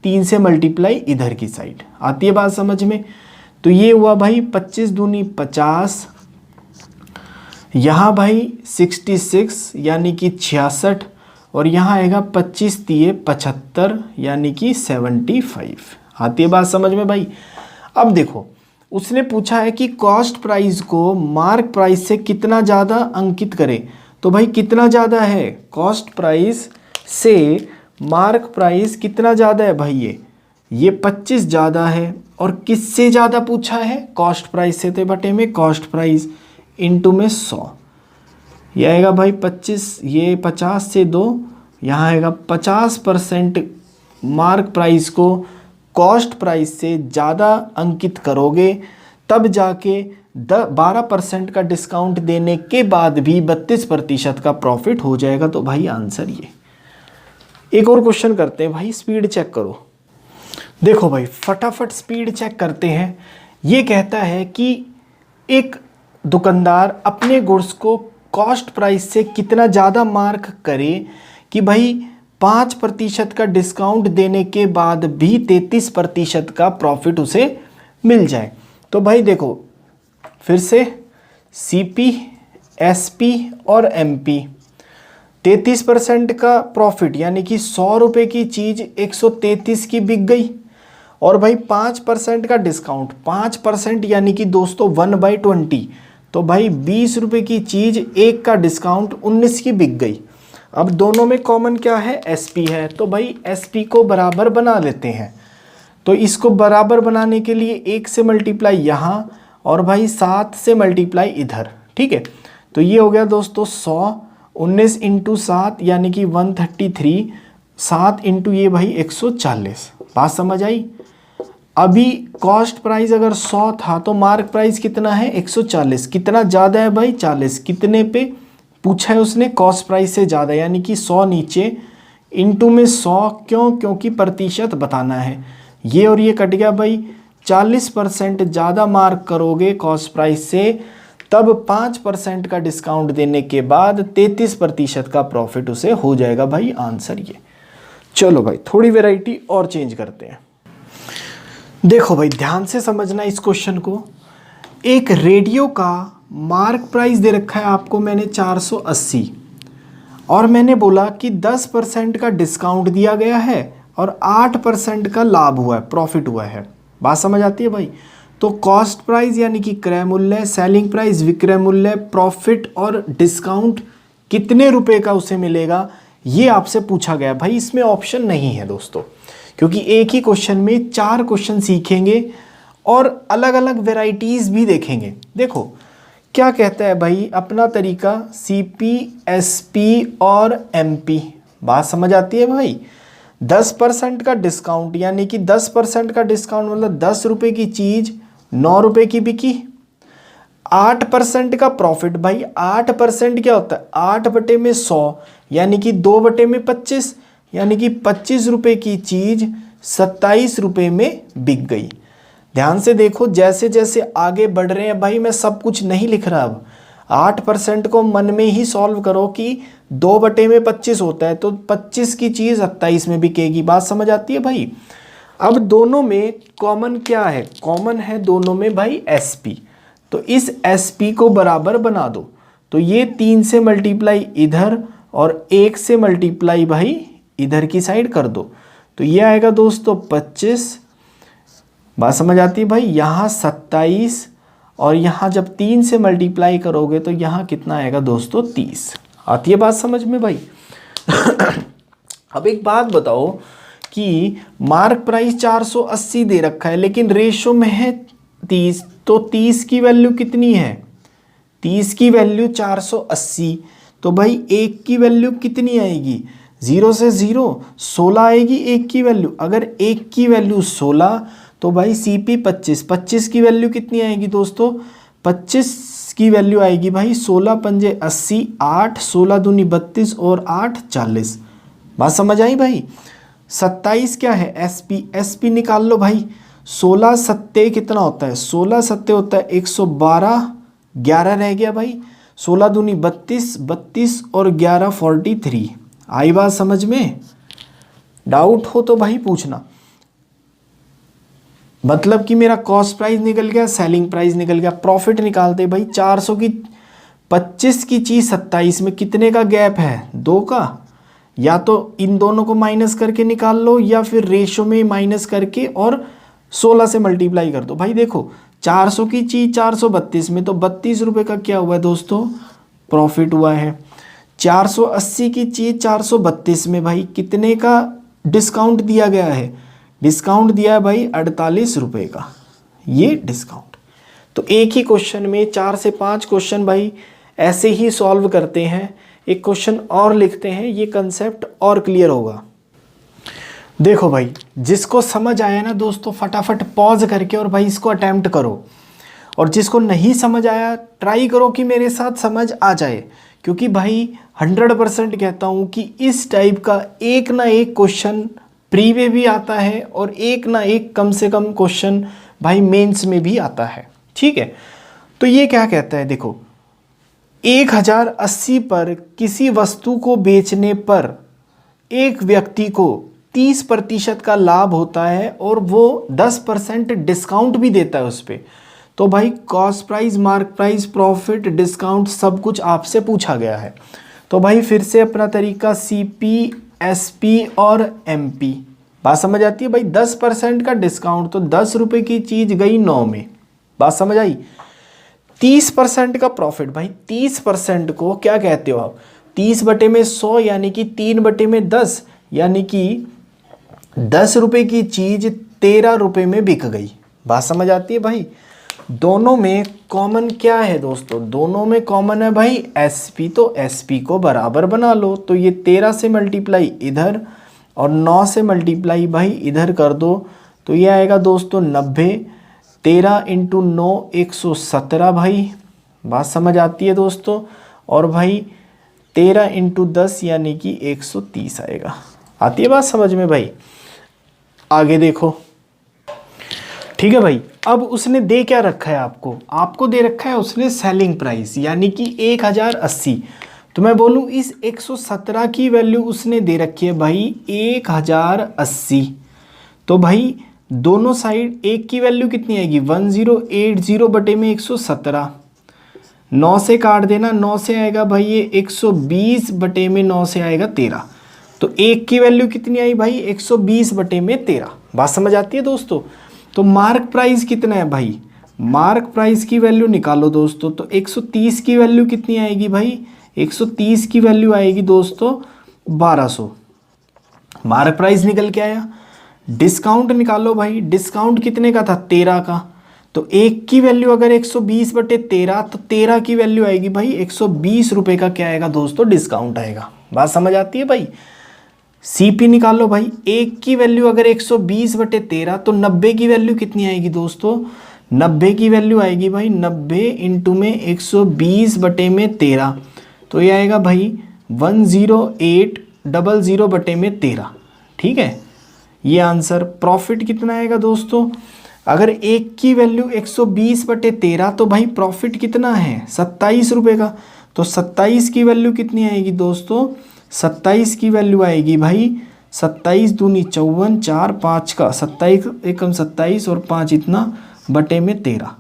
3 से मल्टीप्लाई इधर की साइड। आती है बात समझ में? तो ये हुआ भाई 25 दूनी 50, यहाँ भाई 66 यानी कि 66, और यहाँ आएगा 25 तिये 75 यानी कि 75। आती है बात समझ में भाई? अब देखो, उसने पूछा है कि कॉस्ट प्राइस को मार्क प्राइस से कितना ज़्यादा अंकित करें। तो भाई कितना ज़्यादा है? कॉस्ट प्राइस से मार्क प्राइस कितना ज़्यादा है भाई? ये 25 ज़्यादा है। और किससे ज़्यादा पूछा है? कॉस्ट प्राइस से, तो बटे में कॉस्ट प्राइस इंटू में 100। यह आएगा भाई 25, ये 50 से 2, यहाँ आएगा 50% मार्क प्राइस को कॉस्ट प्राइस से ज़्यादा अंकित करोगे, तब जाके 12% का डिस्काउंट देने के बाद भी 32% का प्रॉफिट हो जाएगा। तो भाई आंसर ये। एक और क्वेश्चन करते हैं भाई, स्पीड चेक करो। देखो भाई फटाफट स्पीड चेक करते हैं। ये कहता है कि एक दुकानदार अपने गुड्स को कॉस्ट प्राइस से कितना ज़्यादा मार्क करे कि भाई 5% का डिस्काउंट देने के बाद भी 33% का प्रॉफिट उसे मिल जाए। तो भाई देखो फिर से CP, SP और MP, 33% का प्रॉफिट यानी कि 100 रुपये की चीज़ 133 की बिक गई। और भाई 5% का डिस्काउंट, 5% यानी कि दोस्तों 1/20, तो भाई 20 रुपये की चीज़ 1 का डिस्काउंट 19 की बिक गई। अब दोनों में कॉमन क्या है? SP है, तो भाई SP को बराबर बना लेते हैं। तो इसको बराबर बनाने के लिए 1 से मल्टीप्लाई यहाँ और भाई 7 से मल्टीप्लाई इधर। ठीक है, तो ये हो गया दोस्तों 100, 19 इंटू 7 यानी कि 133, 7 इंटू ये भाई 140। बात समझ आई? अभी कॉस्ट प्राइस अगर 100 था तो मार्क प्राइस कितना है? 140। कितना ज़्यादा है भाई? 40। कितने पे पूछा है उसने? कॉस्ट प्राइस से ज़्यादा, यानी कि 100 नीचे इंटू में 100। क्यों? क्योंकि प्रतिशत बताना है। ये और ये कट गया भाई। 40% ज़्यादा मार्क करोगे कॉस्ट प्राइस से, तब 5% का डिस्काउंट देने के बाद 33% का प्रॉफिट उसे हो जाएगा। भाई आंसर ये। चलो भाई थोड़ी वैरायटी और चेंज करते हैं। देखो भाई ध्यान से समझना इस क्वेश्चन को। एक रेडियो का मार्क प्राइस दे रखा है आपको मैंने 480, और मैंने बोला कि 10% का डिस्काउंट दिया गया है और 8% का लाभ हुआ है, प्रॉफिट हुआ है। बात समझ आती है भाई? तो कॉस्ट प्राइस यानी कि क्रय मूल्य, सेलिंग प्राइस विक्रय मूल्य, प्रॉफिट और डिस्काउंट कितने रुपए का उसे मिलेगा, ये आपसे पूछा गया। भाई इसमें ऑप्शन नहीं है दोस्तों, क्योंकि एक ही क्वेश्चन में 4 क्वेश्चन सीखेंगे और अलग अलग वेराइटीज़ भी देखेंगे। देखो क्या कहता है भाई अपना तरीका, CP, SP और MP। बात समझ आती है भाई? 10% का डिस्काउंट यानी कि 10% का डिस्काउंट मतलब 10 रुपये की चीज़ 9 रुपये की बिकी। 8% का प्रॉफिट, भाई 8% क्या होता है? 8/100 यानी कि 2/25, यानी कि 25 रुपये की चीज़ 27 रुपये में बिक गई। ध्यान से देखो, जैसे जैसे आगे बढ़ रहे हैं भाई, मैं सब कुछ नहीं लिख रहा। अब 8% को मन में ही सॉल्व करो कि 2/25 होता है, तो 25 की चीज़ 27 में बिकेगी। बात समझ आती है भाई? अब दोनों में कॉमन क्या है? कॉमन है दोनों में भाई SP। तो इस SP को बराबर बना दो। तो ये 3 से मल्टीप्लाई इधर और 1 से मल्टीप्लाई भाई इधर की साइड कर दो। तो ये आएगा दोस्तों 25। बात समझ आती है भाई? यहाँ 27 और यहाँ जब 3 से मल्टीप्लाई करोगे तो यहाँ कितना आएगा दोस्तों? 30। आती है बात समझ में भाई? अब एक बात बताओ कि मार्क प्राइस 480 दे रखा है लेकिन रेशो में है 30, तो 30 की वैल्यू कितनी है? 30 की वैल्यू 480, तो भाई 1 की वैल्यू कितनी आएगी? 0 से 0 16 आएगी 1 की वैल्यू। अगर 1 की वैल्यू 16 तो भाई CP 25, 25 की वैल्यू कितनी आएगी दोस्तों? 25 इसकी वैल्यू आएगी भाई 16 पंजे 80, 8 16 दूनी 32 और 8 40। बात समझ आई भाई। 27 क्या है, एसपी, एसपी निकाल लो भाई। 16 सत्ते कितना होता है, 16 सत्ते होता है 112, 11 रह गया भाई। 16 दूनी 32, 32 और 11 43। आई बात समझ में? डाउट हो तो भाई पूछना। मतलब कि मेरा कॉस्ट प्राइस निकल गया, सेलिंग प्राइस निकल गया, प्रॉफिट निकालते भाई। 400 की 25 की चीज़ 27 में कितने का गैप है, 2 का। या तो इन दोनों को माइनस करके निकाल लो या फिर रेशो में माइनस करके और 16 से मल्टीप्लाई कर दो। भाई देखो 400 की चीज़ 432 में, तो 32 रुपये का क्या हुआ है दोस्तों, प्रॉफिट हुआ है। 480 की चीज़ 432 में भाई कितने का डिस्काउंट दिया गया है, डिस्काउंट दिया है भाई 48 रुपये का, ये डिस्काउंट। तो एक ही क्वेश्चन में 4 से 5 क्वेश्चन भाई ऐसे ही सॉल्व करते हैं। एक क्वेश्चन और लिखते हैं, ये कंसेप्ट और क्लियर होगा। देखो भाई जिसको समझ आया ना दोस्तों फटाफट पॉज करके और भाई इसको अटेम्प्ट करो, और जिसको नहीं समझ आया ट्राई करो कि मेरे साथ समझ आ जाए, क्योंकि भाई 100% कहता हूँ कि इस टाइप का एक ना एक क्वेश्चन प्री में भी आता है और एक ना एक कम से कम क्वेश्चन भाई मेंस में भी आता है। ठीक है, तो ये क्या कहता है, देखो 1080 पर किसी वस्तु को बेचने पर एक व्यक्ति को 30% का लाभ होता है और वो 10% डिस्काउंट भी देता है उस पर। तो भाई cost price, mark price, profit, discount सब कुछ आपसे पूछा गया है। तो भाई फिर से अपना तरीका सीपी, एसपी और एमपी। बात समझ आती है भाई। 10% का डिस्काउंट, तो 10 रुपये की चीज़ गई 9 में। बात समझ आई। 30% का प्रॉफिट, भाई 30% को क्या कहते हो आप, 30 बटे में 100 यानी कि 3 बटे में 10, यानी कि 10 रुपये की चीज़ 13 रुपये में बिक गई। बात समझ आती है भाई। दोनों में कॉमन क्या है दोस्तों, दोनों में कॉमन है भाई एसपी, तो एसपी को बराबर बना लो। तो ये 13 से मल्टीप्लाई इधर और 9 से मल्टीप्लाई भाई इधर कर दो, तो ये आएगा दोस्तों 90। 13 × 9 117 भाई। बात समझ आती है दोस्तों। और भाई 13 × 10 यानी कि 130 आएगा। आती है बात समझ में भाई। आगे देखो, ठीक है भाई। अब उसने दे क्या रखा है आपको, आपको दे रखा है उसने सेलिंग प्राइस यानी कि 1080। तो मैं बोलूँ इस 117 की वैल्यू उसने दे रखी है भाई 1080। तो भाई दोनों साइड एक की वैल्यू कितनी आएगी, 1080 बटे में 117। 9 से काट देना, 9 से आएगा भाई ये 120 बटे में 9 से आएगा 13। तो एक की वैल्यू कितनी आई भाई 120 बटे में 13। बात समझ आती है दोस्तों। तो मार्क प्राइस कितना है भाई, मार्क प्राइस की वैल्यू निकालो दोस्तों। तो 130 की वैल्यू कितनी आएगी भाई, 130 की वैल्यू आएगी दोस्तों 1200। मार्क प्राइस निकल के आया। डिस्काउंट निकालो भाई, डिस्काउंट कितने का था, 13 का। तो एक की वैल्यू अगर 120 बटे 13, तो 13 की वैल्यू आएगी भाई 120 रुपये का क्या आएगा दोस्तों, डिस्काउंट आएगा। बात समझ आती है भाई। सीपी निकालो भाई, एक की वैल्यू अगर 120 बटे 13, तो 90 की वैल्यू कितनी आएगी दोस्तों, 90 की वैल्यू आएगी भाई 90 इंटू में 120 बटे में 13। तो ये आएगा भाई 10800 बटे में 13। ठीक है, ये आंसर। प्रॉफिट कितना आएगा दोस्तों, अगर एक की वैल्यू 120 बटे 13, तो भाई प्रॉफिट कितना है 27 रुपये का। तो 27 की वैल्यू कितनी आएगी दोस्तों, 27 की वैल्यू आएगी भाई 27 दूनी 54, 4 5 का 27, एकम 27 और 5 इतना बटे में 13।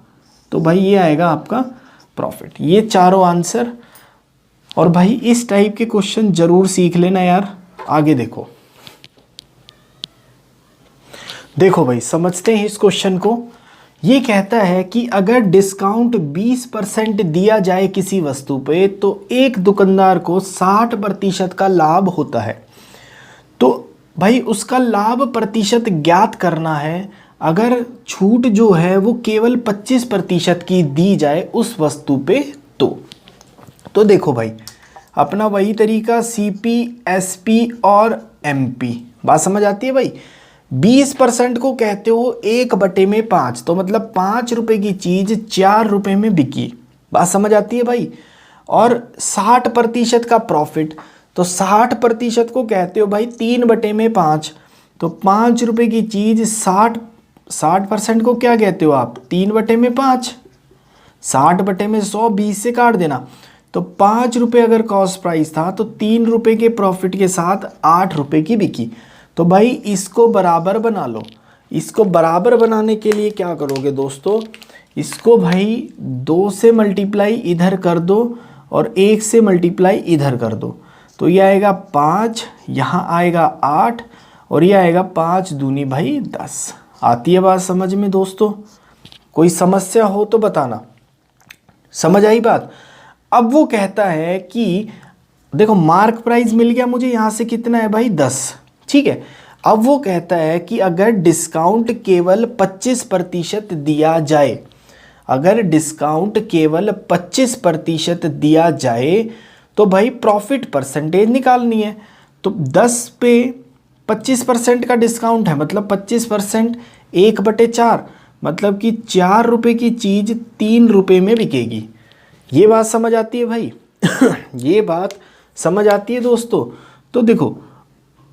तो भाई ये आएगा आपका प्रॉफिट। ये चारों आंसर। और भाई इस टाइप के क्वेश्चन जरूर सीख लेना यार। आगे देखो, देखो भाई समझते हैं इस क्वेश्चन को। ये कहता है कि अगर डिस्काउंट 20% दिया जाए किसी वस्तु पे, तो एक दुकानदार को 60% का लाभ होता है। तो भाई उसका लाभ प्रतिशत ज्ञात करना है अगर छूट जो है वो केवल 25% की दी जाए उस वस्तु पे। तो देखो भाई अपना वही तरीका सीपी, एसपी और एमपी। बात समझ आती है भाई। 20% को कहते हो 1/5, तो मतलब 5 रुपए की चीज़ 4 रुपए में बिकी। बात समझ आती है भाई। और 60% का प्रॉफिट, तो 60% को कहते हो भाई 3/5। तो 5 रुपए की चीज 60% को क्या कहते हो आप, 3/5। 60/100, 20 से काट देना। तो 5 रुपये अगर कॉस्ट प्राइस था तो 3 रुपये के प्रॉफिट के साथ 8 रुपये की बिकी। तो भाई इसको बराबर बना लो। इसको बराबर बनाने के लिए क्या करोगे दोस्तों, इसको भाई 2 से मल्टीप्लाई इधर कर दो और 1 से मल्टीप्लाई इधर कर दो। तो ये आएगा 5, यहाँ आएगा 8 और ये आएगा 5 दूनी भाई 10। आती है बात समझ में दोस्तों? कोई समस्या हो तो बताना। समझ आई बात? अब वो कहता है कि देखो मार्क प्राइस मिल गया मुझे, यहाँ से कितना है भाई 10, ठीक है। अब वो कहता है कि अगर डिस्काउंट केवल 25% दिया जाए, अगर डिस्काउंट केवल 25% दिया जाए तो भाई प्रॉफिट परसेंटेज निकालनी है। तो 10 पे 25% का डिस्काउंट है, मतलब 25% 1/4, मतलब कि 4 रुपये की चीज़ 3 रुपये में बिकेगी। ये बात समझ आती है भाई? ये बात समझ आती है दोस्तों? तो देखो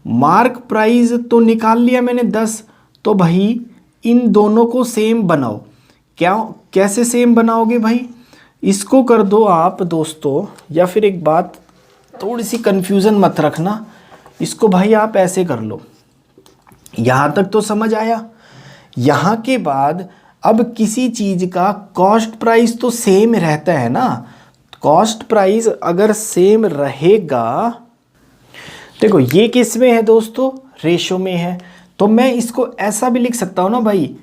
मार्क प्राइस तो निकाल लिया मैंने 10, तो भाई इन दोनों को सेम बनाओ। क्या कैसे सेम बनाओगे भाई? इसको कर दो आप दोस्तों, या फिर एक बात थोड़ी सी कंफ्यूजन मत रखना, इसको भाई आप ऐसे कर लो। यहाँ तक तो समझ आया? यहाँ के बाद अब किसी चीज़ का कॉस्ट प्राइस तो सेम रहता है ना। कॉस्ट प्राइस अगर सेम रहेगा, देखो ये किस में है दोस्तों, रेशो में है, तो मैं इसको ऐसा भी लिख सकता हूँ ना भाई,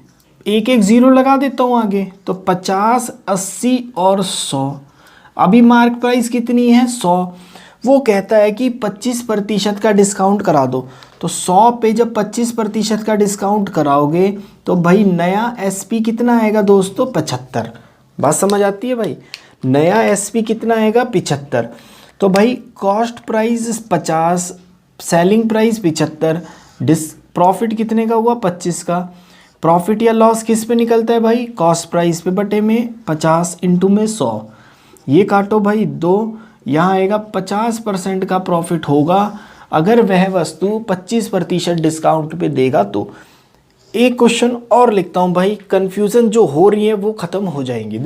एक एक ज़ीरो लगा देता हूँ आगे। तो 50, 80 और 100। अभी मार्क प्राइस कितनी है 100। वो कहता है कि 25% का डिस्काउंट करा दो। तो 100 पे जब 25% का डिस्काउंट कराओगे तो भाई नया एसपी कितना आएगा दोस्तों, 75। बात समझ आती है भाई? नया एसपी कितना आएगा, 75। तो भाई cost price 50, selling price 75, profit कितने का हुआ 25 का। प्रॉफिट या लॉस किस पे निकलता है भाई, कॉस्ट प्राइस पे बटे में 50 इंटू में 100। ये काटो भाई 2, यहाँ आएगा 50% का प्रॉफिट होगा अगर वह वस्तु 25% डिस्काउंट पे देगा तो। एक क्वेश्चन और लिखता हूँ भाई, कंफ्यूजन जो हो रही है वो ख़त्म हो जाएंगी।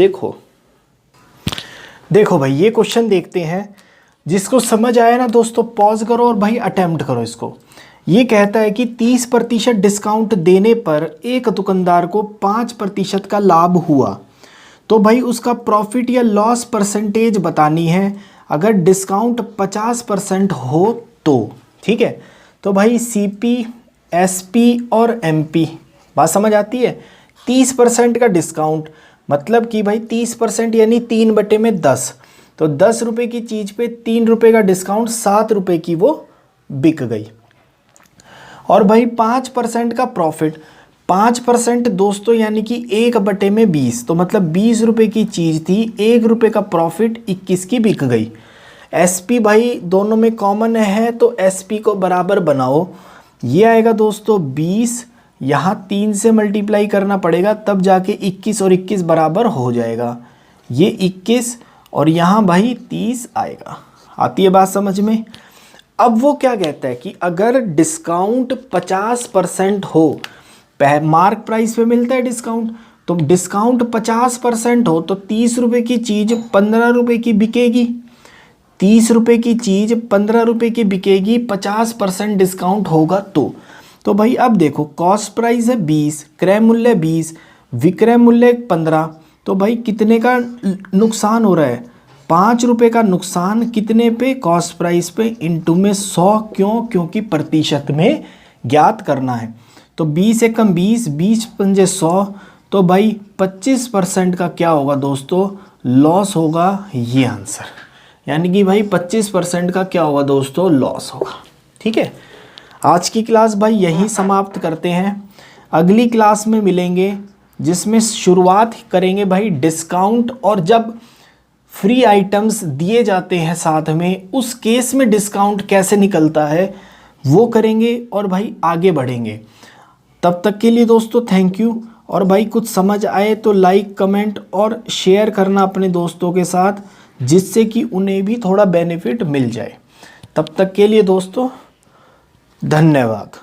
देखो भाई ये क्वेश्चन देखते हैं, जिसको समझ आया ना दोस्तों पॉज करो और भाई अटेम्प्ट करो इसको। ये कहता है कि 30% डिस्काउंट देने पर एक दुकानदार को 5% का लाभ हुआ, तो भाई उसका प्रॉफिट या लॉस परसेंटेज बतानी है अगर डिस्काउंट 50% हो तो। ठीक है, तो भाई सीपी, एसपी और एमपी, बात समझ आती है? 30% का डिस्काउंट मतलब कि भाई 30% यानी 3/10, तो 10 रुपये की चीज़ पे 3 रुपये का डिस्काउंट, 7 रुपये की वो बिक गई। और भाई 5% का प्रॉफिट, 5% दोस्तों यानी कि 1/20, तो मतलब 20 रुपये की चीज़ थी, 1 रुपये का प्रॉफिट 21 की बिक गई। एसपी भाई दोनों में कॉमन है तो एसपी को बराबर बनाओ। ये आएगा दोस्तों 20, यहाँ 3 से मल्टीप्लाई करना पड़ेगा तब जाके 21 और 21 बराबर हो जाएगा। ये 21 और यहाँ भाई 30 आएगा। आती है बात समझ में? अब वो क्या कहता है कि अगर डिस्काउंट 50% हो, मार्क प्राइस पे मिलता है डिस्काउंट, तो डिस्काउंट 50% हो तो 30 रुपये की चीज़ 15 रुपये की बिकेगी। 30 रुपये की चीज़ 15 रुपये की बिकेगी, 50% डिस्काउंट होगा तो भाई अब देखो कॉस्ट प्राइस है 20, क्रय मूल्य 20, विक्रय मूल्य 15, तो भाई कितने का नुकसान हो रहा है, 5 रुपये का नुकसान कितने पे, कॉस्ट प्राइस पे, इंटू में 100। क्यों? क्योंकि प्रतिशत में ज्ञात करना है। तो 20 एकम 20, 20 पंजे 100, तो भाई 25% का क्या होगा दोस्तों, लॉस होगा। ये आंसर, यानी कि भाई 25% का क्या होगा दोस्तों, लॉस होगा। ठीक है, आज की क्लास भाई यहीं समाप्त करते हैं। अगली क्लास में मिलेंगे जिसमें शुरुआत करेंगे भाई डिस्काउंट, और जब फ्री आइटम्स दिए जाते हैं साथ में उस केस में डिस्काउंट कैसे निकलता है वो करेंगे और भाई आगे बढ़ेंगे। तब तक के लिए दोस्तों थैंक यू। और भाई कुछ समझ आए तो लाइक कमेंट और शेयर करना अपने दोस्तों के साथ, जिससे कि उन्हें भी थोड़ा बेनिफिट मिल जाए। तब तक के लिए दोस्तों धन्यवाद।